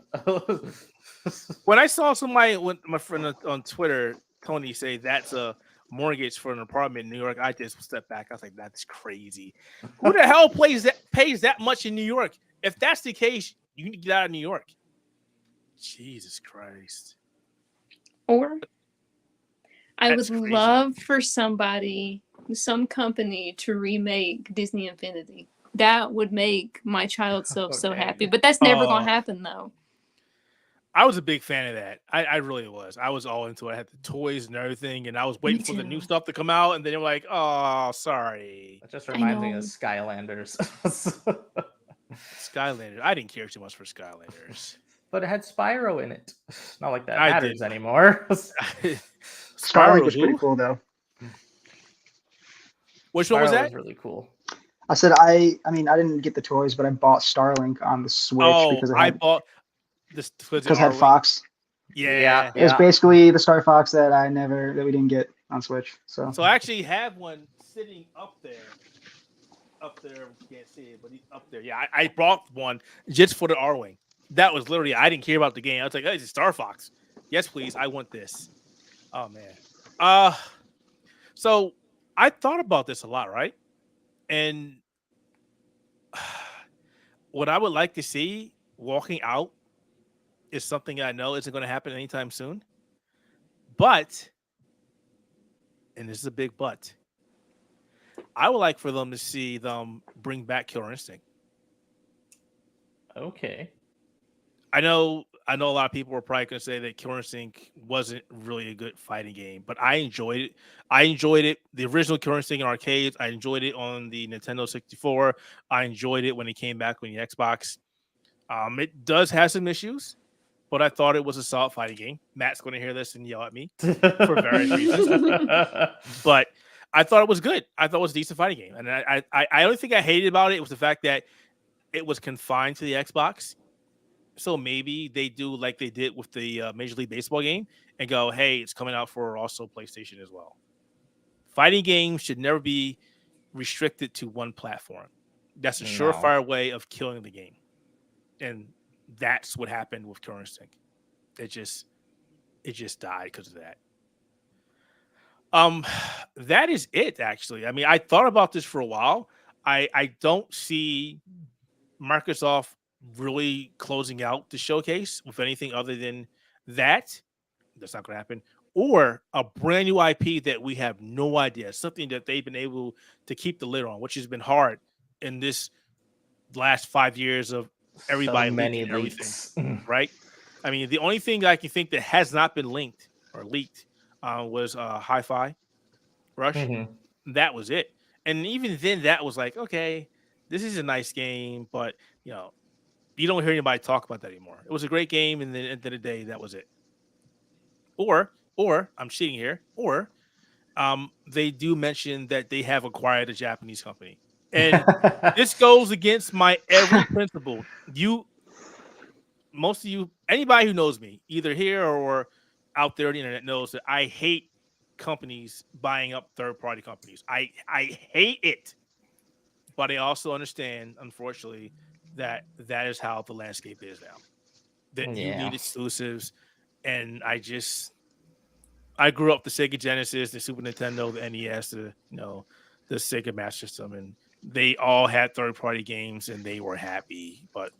When I saw somebody, my friend on Twitter, Tony, say that's a mortgage for an apartment in New York, I just stepped back. I was like, that's crazy. Who the hell pays that much in New York? If that's the case, you need to get out of New York. Jesus Christ. Or I That's would crazy. love for some company to remake Disney Infinity. That would make my child self so happy. But that's never going to happen, though. I was a big fan of that. I really was. I was all into it. I had the toys and everything, and I was waiting for the new stuff to come out, and then they were like, oh, sorry. That just reminds me of Skylanders. Skylanders. I didn't care too much for Skylanders. But it had Spyro in it. Not like that I matters didn't. anymore. Starlink was pretty cool though. Which one was that? Really cool. I said I didn't get the toys, but I bought Starlink on the Switch because I bought this because it had Fox. Yeah. It was basically the Star Fox that we didn't get on Switch. So I actually have one sitting up there. You can't see it, but he's up there. Yeah, I brought one just for the R-Wing. That was literally, I didn't care about the game. I was like, hey, it's a Star Fox. Yes, please. I want this. Oh, man. So I thought about this a lot, right? And what I would like to see walking out is something I know isn't going to happen anytime soon. But, and this is a big but, I would like for them to see them bring back Killer Instinct. Okay. I know a lot of people were probably going to say that Killer Instinct wasn't really a good fighting game, but I enjoyed it. I enjoyed it. The original Killer Instinct in arcades. I enjoyed it on the Nintendo 64. I enjoyed it when it came back on the Xbox. It does have some issues, but I thought it was a solid fighting game. Matt's going to hear this and yell at me for various reasons. But I thought it was good. I thought it was a decent fighting game. And I only thing I hated about it was the fact that it was confined to the Xbox. So maybe they do like they did with the Major League Baseball game and go, hey, it's coming out for also PlayStation as well. Fighting games should never be restricted to one platform. That's a surefire way of killing the game. And that's what happened with Killer Instinct. It just died because of that. That is it, actually. I mean, I thought about this for a while. I don't see Microsoft really closing out the showcase with anything other than that. That's not going to happen. Or a brand new IP that we have no idea, something that they've been able to keep the lid on, which has been hard in this last 5 years of everybody So many leaking leaks. everything, right? I mean, the only thing I can think that has not been linked or leaked was Hi-Fi Rush. Mhm. That was it. And even then, that was like, okay, this is a nice game, but you know, you don't hear anybody talk about that anymore. It was a great game, and then at the end of the day, that was it. Or I'm cheating here. Or they do mention that they have acquired a Japanese company, and this goes against my every principle. Most of you, anybody who knows me, either here or out there on the internet, knows that I hate companies buying up third-party companies. I hate it, but I also understand, unfortunately, that is how the landscape is now. That you Yeah. need exclusives, and I grew up the Sega Genesis, the Super Nintendo, the NES, the Sega Master System, and they all had third-party games, and they were happy. But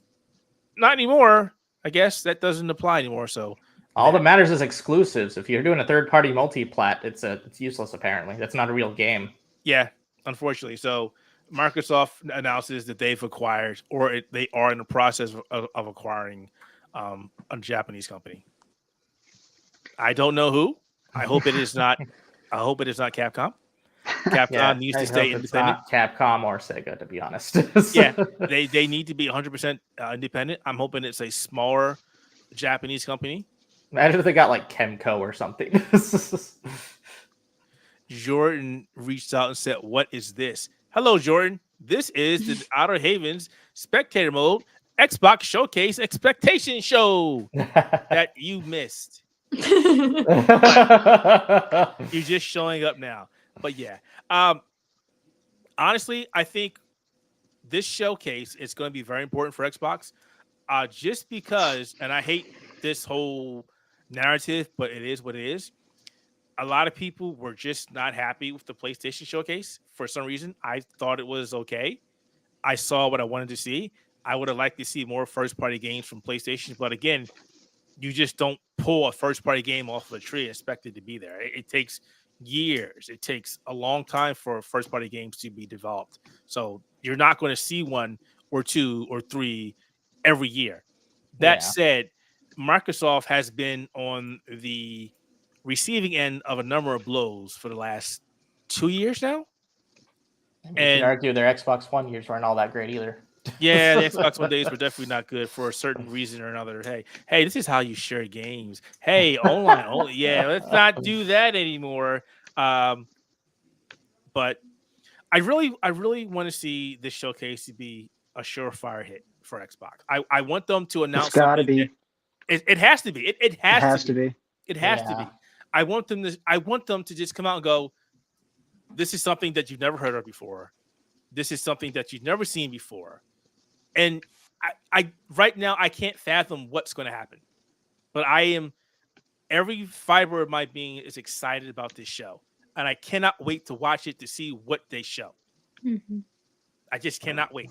not anymore. I guess that doesn't apply anymore. So All that matters is exclusives. If you're doing a third-party multi-plat, it's useless. Apparently, that's not a real game. yeah, unfortunately. So Microsoft announces that they've acquired, or they are in the process of acquiring, a Japanese company. I don't know who. I hope it is not. I hope it is not Capcom. Capcom needs to stay independent. It's not Capcom or Sega, to be honest. Yeah, they need to be 100% independent. I'm hoping it's a smaller Japanese company. Imagine if they got like Chemco or something. Jordan reached out and said, "What is this?" Hello, Jordan. This is the Outerhaven's Spectator Mode Xbox Showcase Expectation Show that you missed. You're just showing up now. But yeah, honestly, I think this showcase is going to be very important for Xbox, just because, and I hate this whole narrative, but it is what it is. A lot of people were just not happy with the PlayStation showcase for some reason. I thought it was okay. I saw what I wanted to see. I would have liked to see more first-party games from PlayStation, but again, you just don't pull a first-party game off of a tree and expect it to be there. It takes years. It takes a long time for first-party games to be developed. So you're not going to see one or two or three every year. That said, Microsoft has been on the receiving end of a number of blows for the last 2 years now. You can argue their Xbox One years weren't all that great either. Yeah, the Xbox One days were definitely not good for a certain reason or another. Hey, this is how you share games. Hey, online only. Yeah, let's not do that anymore. But I really want to see this showcase to be a surefire hit for Xbox. I want them to announce. It's got to be. It has to be. It has to be. It has to Yeah. be. I want them to just come out and go, this is something that you've never heard of before. This is something that you've never seen before. And I right now I can't fathom what's going to happen. But every fiber of my being is excited about this show. And I cannot wait to watch it to see what they show. Mhm. I just cannot wait.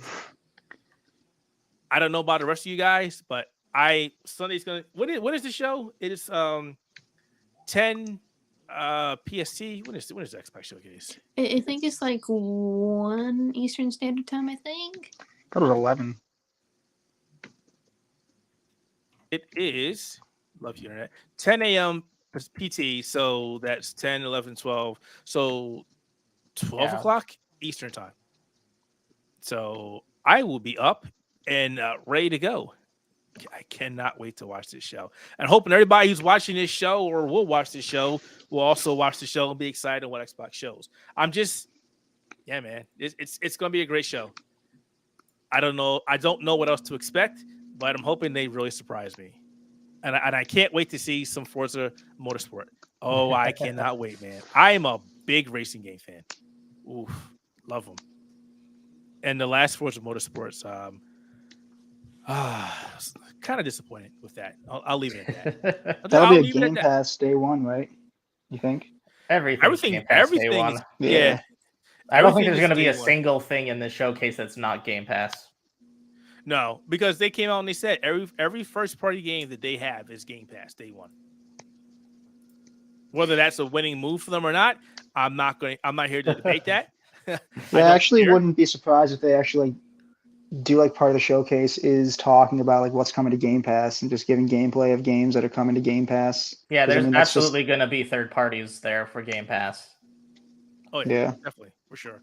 I don't know about the rest of you guys, but Sunday's gonna. What is the show? It is 10 PST. When is the Xbox showcase? I think it's like 1 Eastern Standard Time, I think. I thought it was 11. It is, love the internet, 10 a.m. PT. So that's 10, 11, 12. So 12 o'clock Eastern time. So I will be up and ready to go. I cannot wait to watch this show. And hoping everybody who's watching this show or will watch this show will also watch the show and be excited on what Xbox shows. Yeah, man. It's going to be a great show. I don't know what else to expect, but I'm hoping they really surprise me. And I can't wait to see some Forza Motorsport. Oh, I cannot wait, man. I am a big racing game fan. Oof, love them. And the last Forza Motorsports, kind of disappointed with that. I'll leave it at that. That'll I'll be a leave it at Game that. Pass day one, right? You think? Everything's Game Pass day Everything one. is Yeah. I don't think everything there's is going to be day a one. single thing in this showcase that's not Game Pass. No, because they came out and they said every first party game that they have is Game Pass day one. Whether that's a winning move for them or not, I'm not here to debate that. Yeah, I actually care. wouldn't be surprised if they actually do like part of the showcase is talking about like what's coming to Game Pass and just giving gameplay of games that are coming to Game Pass. Yeah, 'Cause, I there's mean, that's just- absolutely going to be third parties there for Game Pass. Oh Yeah. definitely for sure.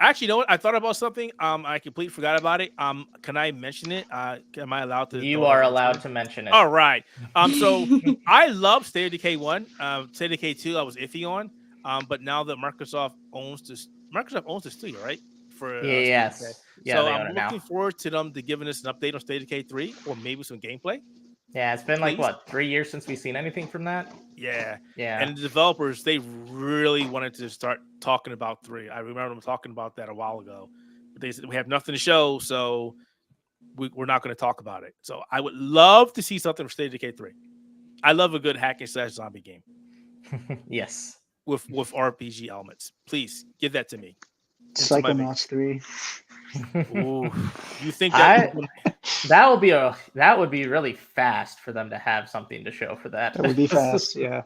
Actually, you know what? I thought about something. I completely forgot about it. Can I mention it? Am I allowed to? You are allowed to mention it. All right. So I love State of Decay 1. State of Decay 2, I was iffy on. But now that Microsoft owns the studio, right? For yes. State of Decay. Yeah, So they I'm own it now. looking forward to them to giving us an update on State of Decay 3 or maybe some gameplay. Yeah, it's been like, Please. what, 3 years since we've seen anything from that? Yeah. Yeah. And the developers, they really wanted to start talking about 3. I remember them talking about that a while ago. But they said, we have nothing to show, so we're not going to talk about it. So I would love to see something from State of Decay 3. I love a good hack and slash zombie game Yes. with RPG elements. Please give that to me. Psychonauts 3. Ooh, you think that that would be really fast for them to have something to show for that. That would be fast, yeah.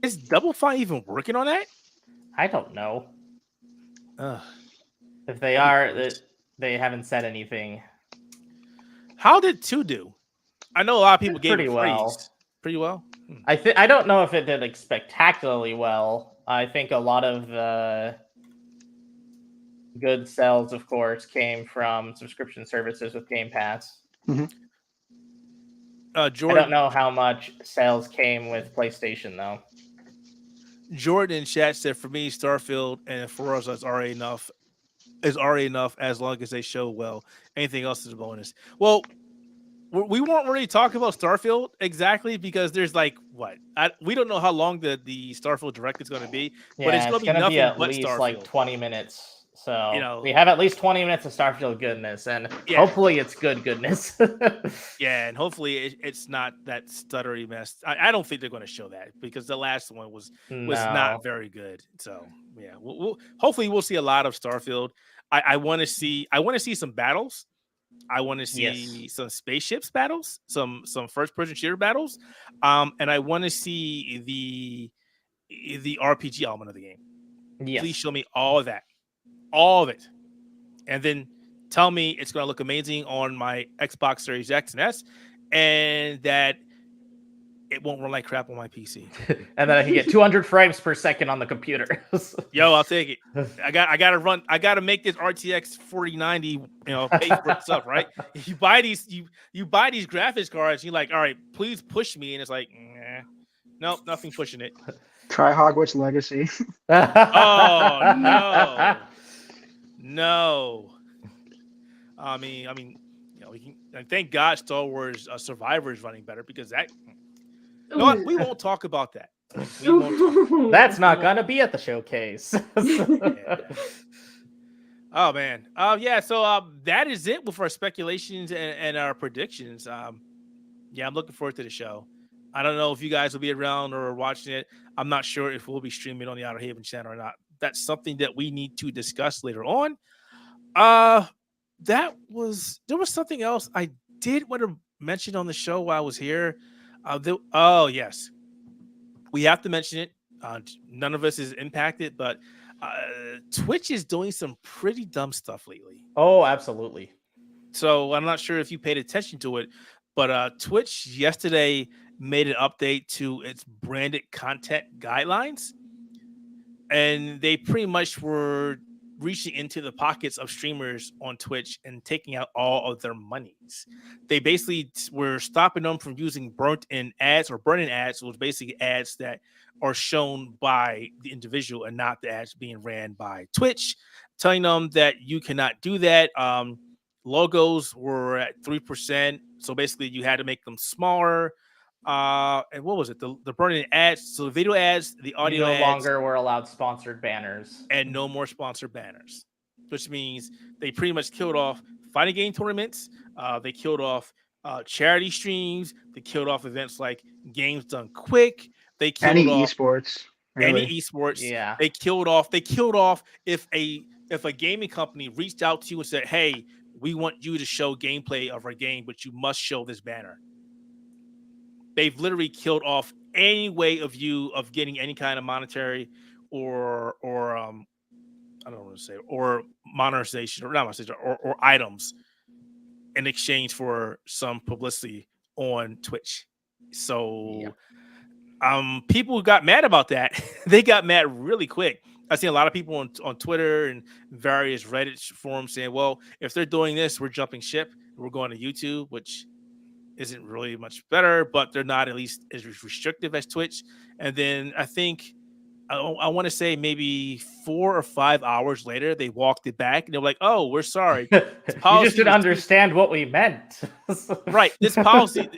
is Double Fine even working on that? I don't know. Ugh. If they are, they haven't said anything. How did 2 do? I know a lot of people gave Pretty it well. praise. Pretty well. I don't know if it did like spectacularly well. I think a lot of the good sales, of course, came from subscription services with Game Pass. Jordan, I don't know how much sales came with PlayStation though. Jordan in chat said, for me, Starfield and Forza is already enough. Is already enough as long as they show well. Anything else is a bonus. Well, we weren't really talking about Starfield exactly because there's like what we don't know how long the Starfield Direct is going to be, but it's going to be nothing at but least Starfield. like 20 minutes. So You know- we have at least 20 minutes of Starfield goodness, and Yeah. hopefully it's good goodness. Yeah, and hopefully it's not that stuttery mess. I don't think they're going to show that because the last one was not very good. So yeah, hopefully we'll see a lot of Starfield. I want to see some battles. I want to see some spaceships battles, some first person shooter battles, and I want to see the RPG element of the game. Yes. Please show me all of that, all of it, and then tell me it's going to look amazing on my Xbox Series X and S, and that it won't run like crap on my PC. And then I can get 200 frames per second on the computer. Yo, I'll take it. I gotta make this RTX 4090, pay for itself, right? You buy these graphics cards, you're like, all right, please push me. And it's like, nope, nothing pushing it. Try Hogwarts Legacy. Oh no. No. I mean, we can thank God Star Wars Survivor is running better because that we won't talk about that. We won't talk. That's not gonna be at the showcase. Yeah. Oh man. So that is it with our speculations and our predictions. Yeah, I'm looking forward to the show. I don't know if you guys will be around or watching it. I'm not sure if we'll be streaming on the Outerhaven channel or not. That's something that we need to discuss later on. There was something else I did want to mention on the show while I was here. Yes, we have to mention it. None of us is impacted, but Twitch is doing some pretty dumb stuff lately. Oh, absolutely. So I'm not sure if you paid attention to it, but Twitch yesterday made an update to its branded content guidelines, and they pretty much were reaching into the pockets of streamers on Twitch and taking out all of their monies. They basically were stopping them from using burnt-in ads or burning ads, which was basically ads that are shown by the individual and not the ads being ran by Twitch, telling them that you cannot do that. Logos were at 3%, so basically you had to make them smaller. And what was it? The burning ads, so the video ads, the audio no ads, longer were allowed sponsored banners, and no more sponsored banners, which means they pretty much killed off fighting game tournaments, They killed off charity streams. They killed off events like Games Done Quick. They killed Any off esports, any really. esports. Yeah. They killed off if a gaming company reached out to you and said, "Hey, we want you to show gameplay of our game, but you must show this banner." They've literally killed off any way of getting any kind of monetary or I don't want to say or monetization or not monetization or items in exchange for some publicity on Twitch. So people got mad about that. They got mad really quick. I've seen a lot of people on Twitter and various Reddit forums saying, well, if they're doing this, we're jumping ship. We're going to YouTube, which isn't really much better, but they're not at least as restrictive as Twitch. And then I think I want to say maybe 4 or 5 hours later, they walked it back and they're like, "Oh, we're sorry. You just didn't understand what we meant." Right. This policy,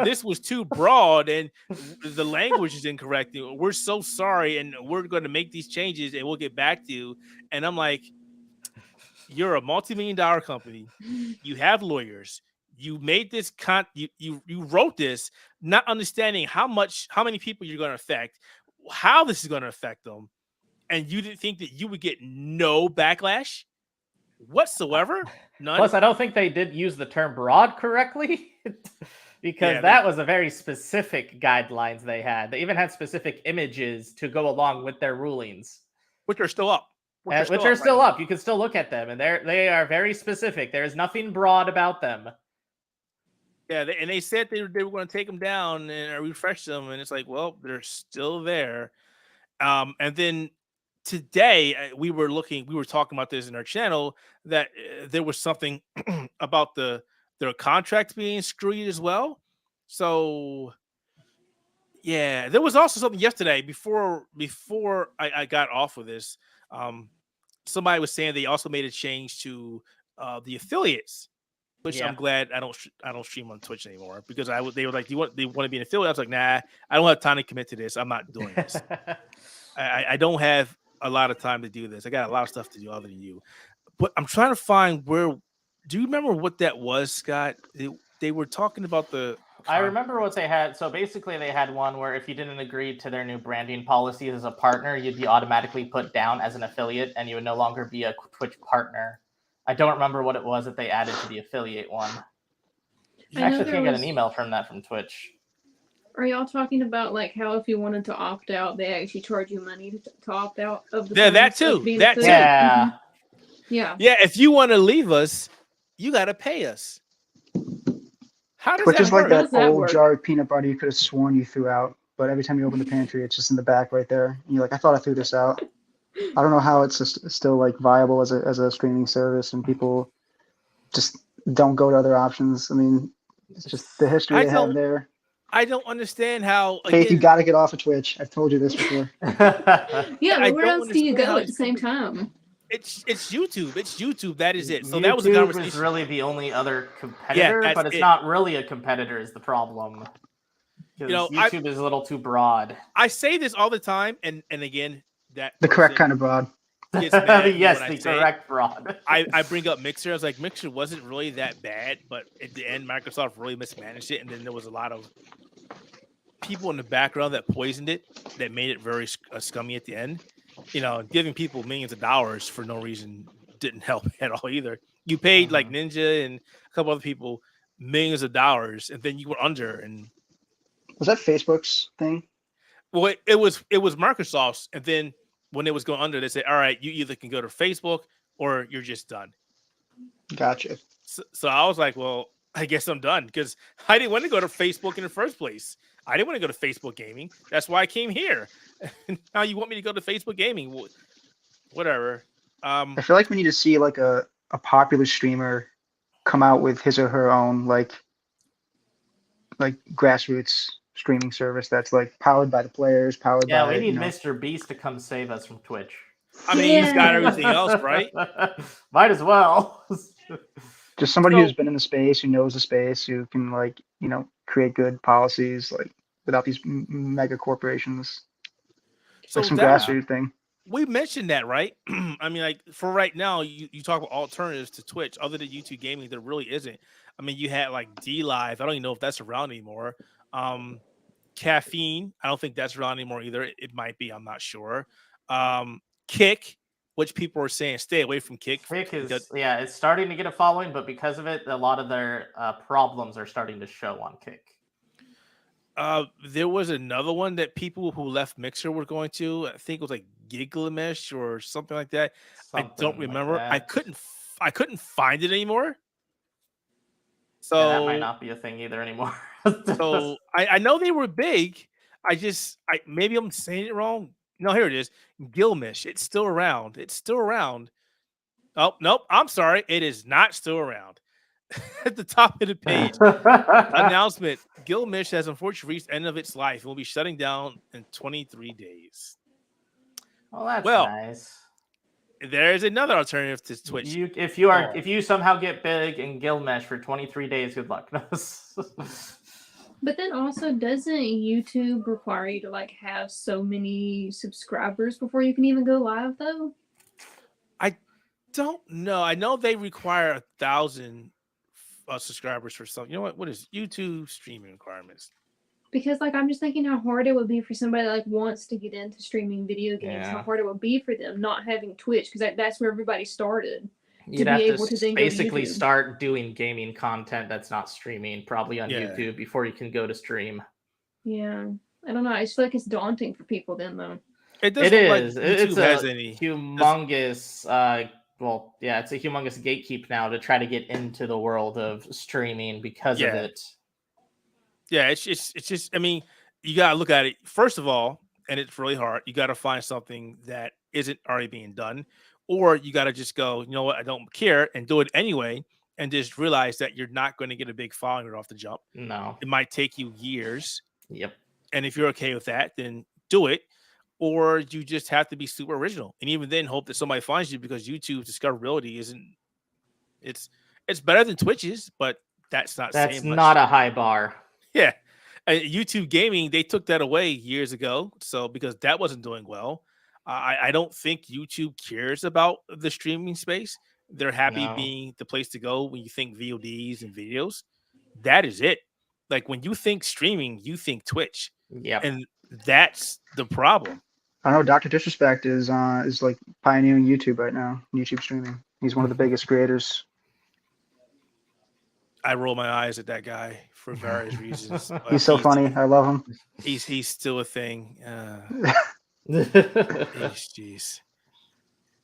this was too broad and the language is incorrect. We're so sorry, and we're going to make these changes and we'll get back to you. And I'm like, you're a multi-million-dollar company. You have lawyers. You made this you wrote this, not understanding how many people you're going to affect, how this is going to affect them, and you didn't think that you would get no backlash whatsoever. None. Plus, I don't think they did use the term broad correctly because that was a very specific guidelines they had. They even had specific images to go along with their rulings, which are still up. Which are still up. You can still look at them, and they are very specific. There is nothing broad about them. Yeah, they said they were going to take them down and refresh them, and it's like, well, they're still there. And then today we were talking about this in our channel that there was something about their contracts being screwed as well. So yeah, there was also something yesterday before I got off of this. Somebody was saying they also made a change to the affiliates. Which I'm glad I don't stream on Twitch anymore because they were like, they want to be an affiliate? I was like, nah, I don't have time to commit to this. I'm not doing this. I don't have a lot of time to do this. I got a lot of stuff to do other than you. But I'm trying to find where. Do you remember what that was, Scott? They were talking about the. I remember what they had. So basically, they had one where if you didn't agree to their new branding policies as a partner, you'd be automatically put down as an affiliate, and you would no longer be a Twitch partner. I don't remember what it was that they added to the affiliate one. I actually can't get an email from Twitch. Are y'all talking about like how if you wanted to opt out, they actually charge you money to opt out of the? Yeah, that too. That too. Yeah. Yeah. Yeah. If you want to leave us, you got to pay us. How does Which that is work? like that old jar of peanut butter you could have sworn you threw out, but every time you open the pantry, it's just in the back right there. And you're like, I thought I threw this out. I don't know how it's still like viable as a streaming service, and people just don't go to other options. I mean, it's just the history they have there. I don't understand how. Faith, you got to get off of Twitch. I've told you this before. Yeah, but where else do you go at the same time? It's YouTube. It's YouTube. That is it. So YouTube that was a conversation. is really the only other competitor, but it's not really a competitor is the problem. YouTube is a little too broad. I say this all the time, and again, that the correct kind of broad. Yes, the correct broad. I bring up Mixer. I was like, Mixer wasn't really that bad, but at the end, Microsoft really mismanaged it, and then there was a lot of people in the background that poisoned it, that made it very scummy at the end. Giving people millions of dollars for no reason didn't help at all either. You paid like Ninja and a couple other people millions of dollars, and then you were under. And was that Facebook's thing? Well, it was Microsoft's, and then when it was going under, they said, all right, you either can go to Facebook or you're just done. Gotcha. So I was like, well, I guess I'm done because I didn't want to go to Facebook in the first place. I didn't want to go to Facebook gaming. That's why I came here. Now you want me to go to Facebook gaming? Whatever. I feel like we need to see like a popular streamer come out with his or her own like grassroots streaming service that's like powered by the players, powered by. Yeah, we need Mr. Beast to come save us from Twitch. I mean, he's got everything else, right? Might as well. Just somebody who's been in the space, who knows the space, who can create good policies without these mega corporations. So some grassroots thing. we mentioned that, right? I mean, like for right now, you talk about alternatives to Twitch other than YouTube gaming. There really isn't. I mean, you had like D Live. I don't even know if that's around anymore. Um, Caffeine. I don't think that's around anymore either. It might be. I'm not sure. Kick, which people are saying stay away from Kick Kick because is it's starting to get a following, but because of it, a lot of their problems are starting to show on Kick. there was another one that people who left Mixer were going to. I think it was like Gigamish or something like that. I don't Something like remember. that. I couldn't find it anymore. Yeah, that might So not be a thing either anymore. I know they were big. I maybe I'm saying it wrong. No, here it is. Gilmish. It's still around. It's still around. Oh, nope. I'm sorry. It is not still around. At the top of the page, announcement: Gilmish has unfortunately reached the end of its life and will be shutting down in 23 days. Well, that's Well, nice. there is another alternative to Twitch. If you somehow get big in Gilmesh for 23 days, good luck. But then also, doesn't YouTube require you to like have so many subscribers before you can even go live though? I don't know. I know they require 1,000 subscribers for something. You know what? What is YouTube streaming requirements? Because like I'm just thinking how hard it would be for somebody that like wants to get into streaming video games. How hard it would be for them not having Twitch because that's where everybody started. You'd have to basically start doing gaming content that's not streaming, probably on YouTube, before you can go to stream. Yeah, I don't know. I just feel like it's daunting for people then, though. It is. It's a humongous. It's a humongous gatekeep now to try to get into the world of streaming because of it. Yeah, it's just. I mean, you gotta look at it first of all, and it's really hard. You gotta find something that isn't already being done. Or you got to just go, you know what, I don't care and do it anyway. And just realize that you're not going to get a big following right off the jump. No. It might take you years. Yep. And if you're okay with that, then do it. Or you just have to be super original. And even then hope that somebody finds you because YouTube's discoverability isn't, it's better than Twitch's, but that's not a high bar. Yeah. YouTube gaming, they took that away years ago. So because that wasn't doing well. I don't think YouTube cares about the streaming space. They're happy being the place to go when you think VODs and videos. That is it. Like when you think streaming, you think Twitch. Yeah, and that's the problem. I know Dr. Disrespect is like pioneering YouTube right now. YouTube streaming. He's one of the biggest creators. I roll my eyes at that guy for various reasons. He's so funny. I love him. He's still a thing. Jeez.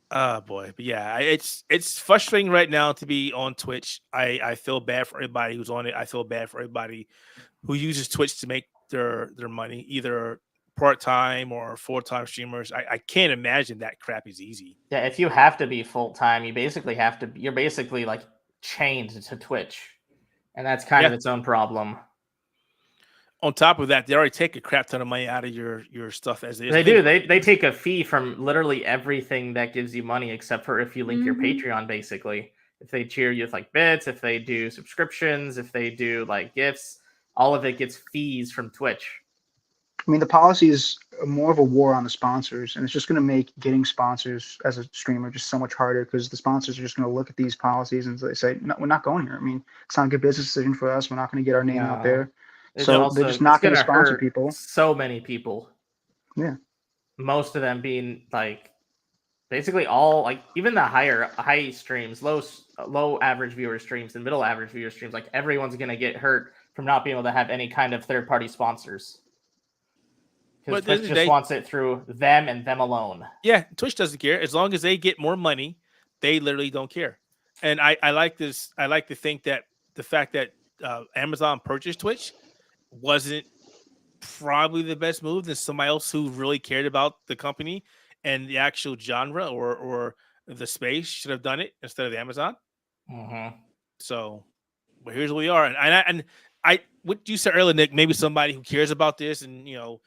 Oh boy, but yeah, it's frustrating right now to be on Twitch. I feel bad for everybody who's on it. I feel bad for everybody who uses Twitch to make their money, either part-time or full-time streamers. I can't imagine that crap is easy. Yeah, if you have to be full-time, you're basically like chained to Twitch, and that's kind of its own problem. On top of that, they already take a crap ton of money out of your stuff as is. They do. They take a fee from literally everything that gives you money, except for if you link your Patreon, basically. If they cheer you with like bits, if they do subscriptions, if they do like gifts, all of it gets fees from Twitch. I mean, the policy is more of a war on the sponsors, and it's just going to make getting sponsors as a streamer just so much harder because the sponsors are just going to look at these policies and they say, no, we're not going here. I mean, it's not a good business decision for us. We're not going to get our name out there. So they're just not going to sponsor people. So many people. Yeah. Most of them being like basically all like even the high streams, low average viewer streams and middle average viewer streams, like everyone's going to get hurt from not being able to have any kind of third party sponsors. Because Twitch just wants it through them and them alone. Yeah, Twitch doesn't care. As long as they get more money, they literally don't care. And I like this. I like to think that the fact that Amazon purchased Twitch wasn't probably the best move than somebody else who really cared about the company and the actual genre or the space should have done it instead of Amazon. So, but here's what we are. And I what you said earlier, Nick, maybe somebody who cares about this and, you know,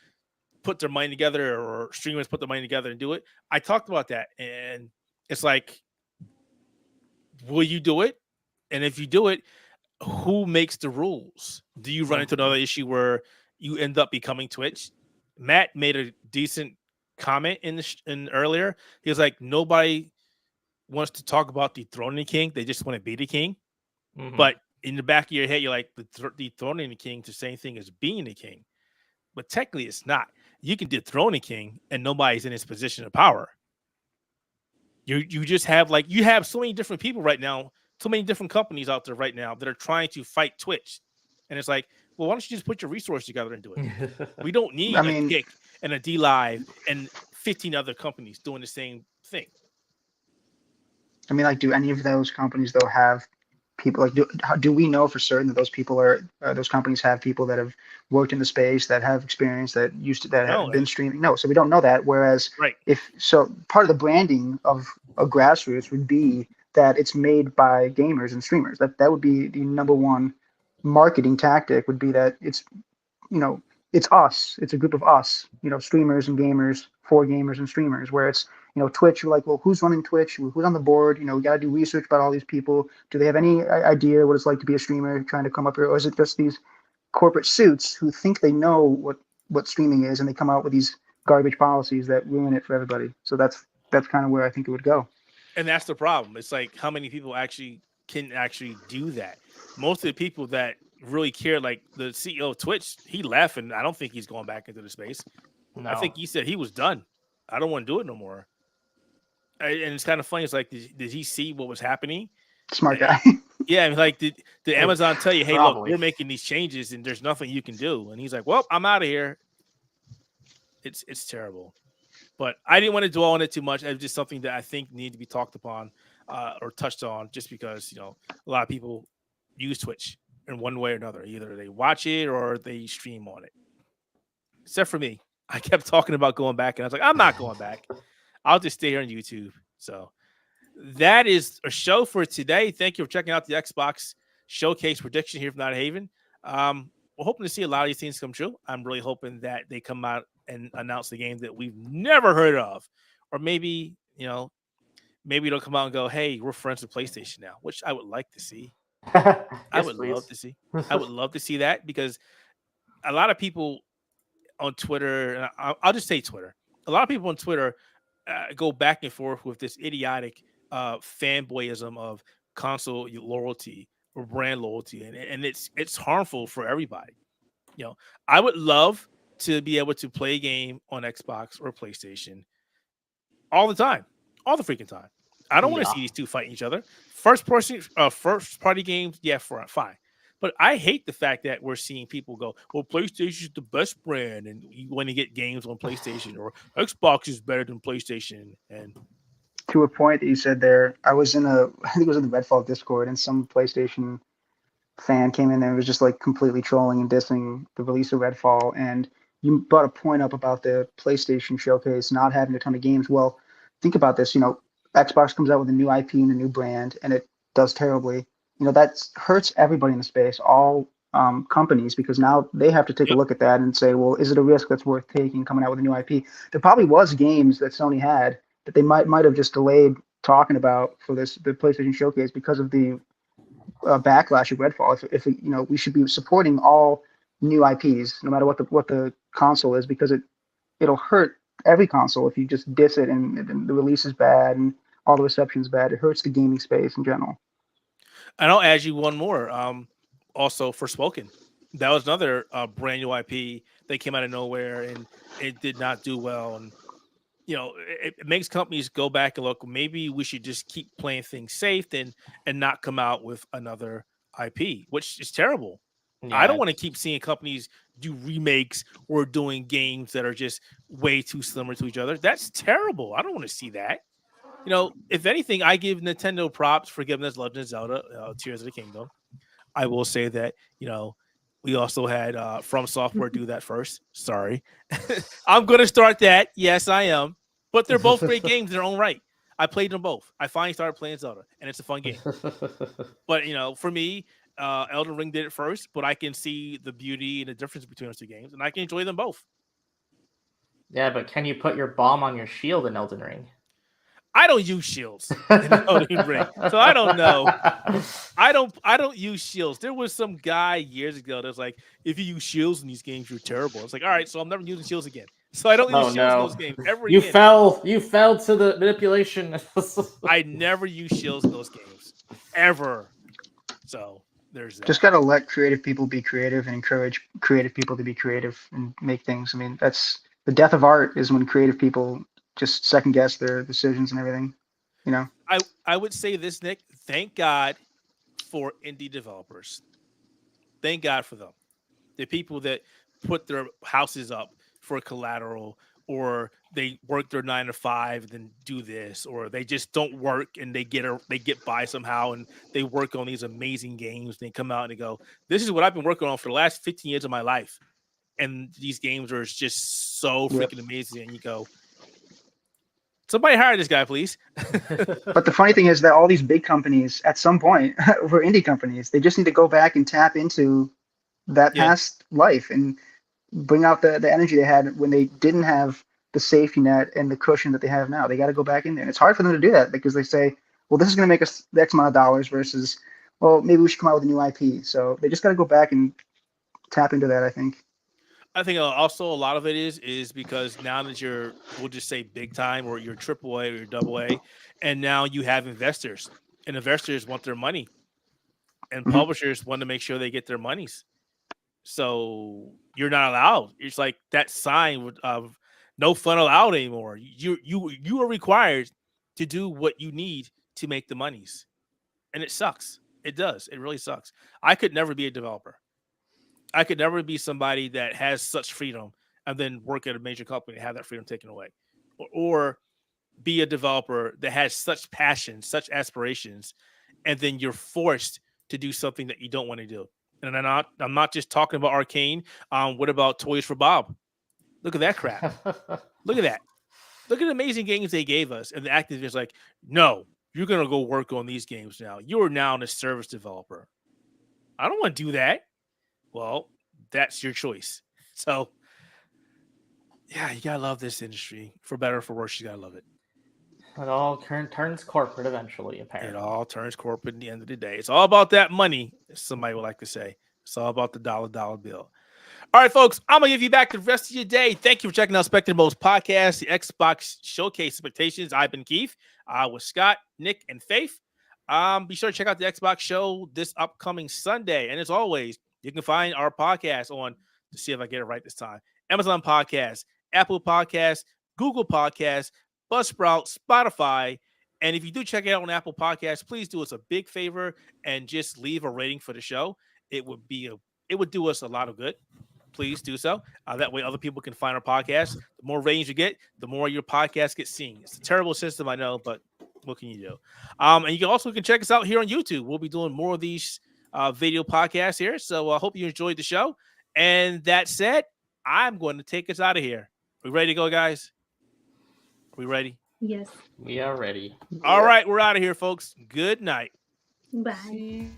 put their money together or streamers put their money together and do it. I talked about that. And it's like, will you do it? And if you do it, who makes the rules? Do you run into another issue where you end up becoming Twitch? Matt made a decent comment in earlier. He was like, nobody wants to talk about dethroning the king. They just want to be the king. Mhm. But in the back of your head, you're like, dethroning the king is the same thing as being the king. But technically, it's not. You can dethrone a king, and nobody's in his position of power. You just have you have so many different people right now, so many different companies out there right now that are trying to fight Twitch, and it's like, well, why don't you just put your resources together and do it? We don't need I a mean, Kick and a D Live and 15 other companies doing the same thing. like, do any of those companies though have people like do we know for certain that those people are those companies have people that have worked in the space, that have experience, that No, have been streaming? No, so we don't know that. Whereas right. if so, part of the branding of a grassroots would be that it's made by gamers and streamers. That would be the number one marketing tactic. Would be that it's it's us. It's a group of us, streamers and gamers, for gamers and streamers. Where it's Twitch. You're like, well, who's running Twitch? Who's on the board? We got to do research about all these people. Do they have any idea what it's like to be a streamer trying to come up here, or is it just these corporate suits who think they know what streaming is, and they come out with these garbage policies that ruin it for everybody? So that's kind of where I think it would go. And that's the problem. It's like, how many people can do that? Most of the people that really care, like the CEO of Twitch, he left, and I don't think he's going back into the space. No. I think he said he was done. I don't want to do it no more. And it's kind of funny. It's like, did he see what was happening? Smart guy. Yeah, I mean, like, did Amazon tell you, hey, Probably. look, we're making these changes, and there's nothing you can do? And he's like, well, I'm out of here. It's terrible. But I didn't want to dwell on it too much. It's just something that I think needed to be talked upon or touched on, just because a lot of people use Twitch in one way or another. Either they watch it or they stream on it. Except for me, I kept talking about going back, and I was like, I'm not going back. I'll just stay here on YouTube. So that is a show for today. Thank you for checking out the Xbox Showcase prediction here from Outerhaven. We're hoping to see a lot of these things come true. I'm really hoping that they come out and announce the game that we've never heard of, or maybe maybe they'll come out and go, hey, we're friends with PlayStation now, which I would like to see. I would love to see. I would love to see that, because a lot of people on Twitter, and I'll just say Twitter, a lot of people on Twitter go back and forth with this idiotic fanboyism of console loyalty or brand loyalty, and it's harmful for everybody. I would love to be able to play a game on Xbox or PlayStation all the time, all the freaking time. I don't want to see these two fighting each other. First party games, yeah, fine. But I hate the fact that we're seeing people go, well, PlayStation is the best brand, and you want to get games on PlayStation, or Xbox is better than PlayStation. And to a point that you said there, I think it was in the Redfall Discord, and some PlayStation fan came in there and was just like completely trolling and dissing the release of Redfall. And you brought a point up about the PlayStation Showcase not having a ton of games. Well, think about this. Xbox comes out with a new IP and a new brand, and it does terribly. That hurts everybody in the space, all companies, because now they have to take a look at that and say, well, is it a risk that's worth taking coming out with a new IP? There probably was games that Sony had that they might have just delayed talking about for the PlayStation Showcase because of the backlash of Redfall. If we should be supporting all new IPs, no matter what the console is, because it'll hurt every console if you just diss it and the release is bad and all the reception is bad. It hurts the gaming space in general. And I'll add you one more. Also, Forspoken, that was another brand new IP that came out of nowhere, and it did not do well. And it makes companies go back and look. Maybe we should just keep playing things safe and not come out with another IP, which is terrible. Yeah, I don't want to keep seeing companies do remakes or doing games that are just way too similar to each other. That's terrible. I don't want to see that. If anything, I give Nintendo props for giving us Legend of Zelda, Tears of the Kingdom. I will say that, we also had From Software do that first. Sorry. I'm going to start that. Yes, I am. But they're both great games in their own right. I played them both. I finally started playing Zelda, and it's a fun game. But, for me, Elden Ring did it first, but I can see the beauty and the difference between those two games, and I can enjoy them both. Yeah, but can you put your bomb on your shield in Elden Ring? I don't use shields in Elden Ring, so I don't know. I don't use shields. There was some guy years ago that was like, if you use shields in these games, you're terrible. It's like, all right, so I'm never using shields again. So I don't use Oh, shields in no. those games ever You again. You fell to the manipulation. I never use shields in those games ever. So there's that. Just gotta let creative people be creative and encourage creative people to be creative and make things. I mean, that's the death of art is when creative people just second guess their decisions and everything. You know, I would say this, Nick. Thank God for indie developers. Thank God for them. The people that put their houses up for collateral, or they work their 9 to 5 and then do this, or they just don't work and they get by somehow and they work on these amazing games. And they come out and they go, "This is what I've been working on for the last 15 years of my life," and these games are just so freaking amazing. And you go, "Somebody hire this guy, please." but the funny thing is that all these big companies, at some point, were indie companies. They just need to go back and tap into that past life and bring out the energy they had when they didn't have the safety net and the cushion that they have now. They got to go back in there. And it's hard for them to do that because they say, well, this is going to make us the X amount of dollars versus, well, maybe we should come out with a new IP. So they just got to go back and tap into that, I think. I think also a lot of it is because now that we'll just say big time, or you're AAA or you're AA, and now you have investors, and investors want their money, and publishers want to make sure they get their monies. So you're not allowed. It's like that sign of no fun allowed anymore. You are required to do what you need to make the monies, and it sucks. It does. It really sucks. I could never be a developer. I could never be somebody that has such freedom and then work at a major company and have that freedom taken away, or be a developer that has such passion, such aspirations, and then you're forced to do something that you don't want to do. And I'm not just talking about Arcane. What about Toys for Bob? Look at that crap. Look at that. Look at the amazing games they gave us. And the Activision's like, no, you're going to go work on these games now. You're now a service developer. I don't want to do that. Well, that's your choice. So, yeah, you got to love this industry. For better or for worse, you got to love it. It all turns corporate eventually, apparently. It all turns corporate at the end of the day. It's all about that money, as somebody would like to say. It's all about the dollar bill. All right, folks, I'm going to give you back the rest of your day. Thank you for checking out Spectator Mode Podcast, the Xbox Showcase Expectations. I've been Keith with Scott, Nick, and Faith. Be sure to check out the Xbox show this upcoming Sunday. And as always, you can find our podcast on, to see if I get it right this time, Amazon Podcast, Apple Podcast, Google Podcast, Buzzsprout, Spotify. And if you do check it out on Apple Podcasts, please do us a big favor and just leave a rating for the show. It would do us a lot of good. Please do so. That way other people can find our podcast. The more ratings you get, the more your podcast gets seen. It's a terrible system, I know, but what can you do? And you can check us out here on YouTube. We'll be doing more of these video podcasts here. So I hope you enjoyed the show. And that said, I'm going to take us out of here. We ready to go, guys? We ready? Yes. We are ready. All right, we're out of here, folks. Good night. Bye.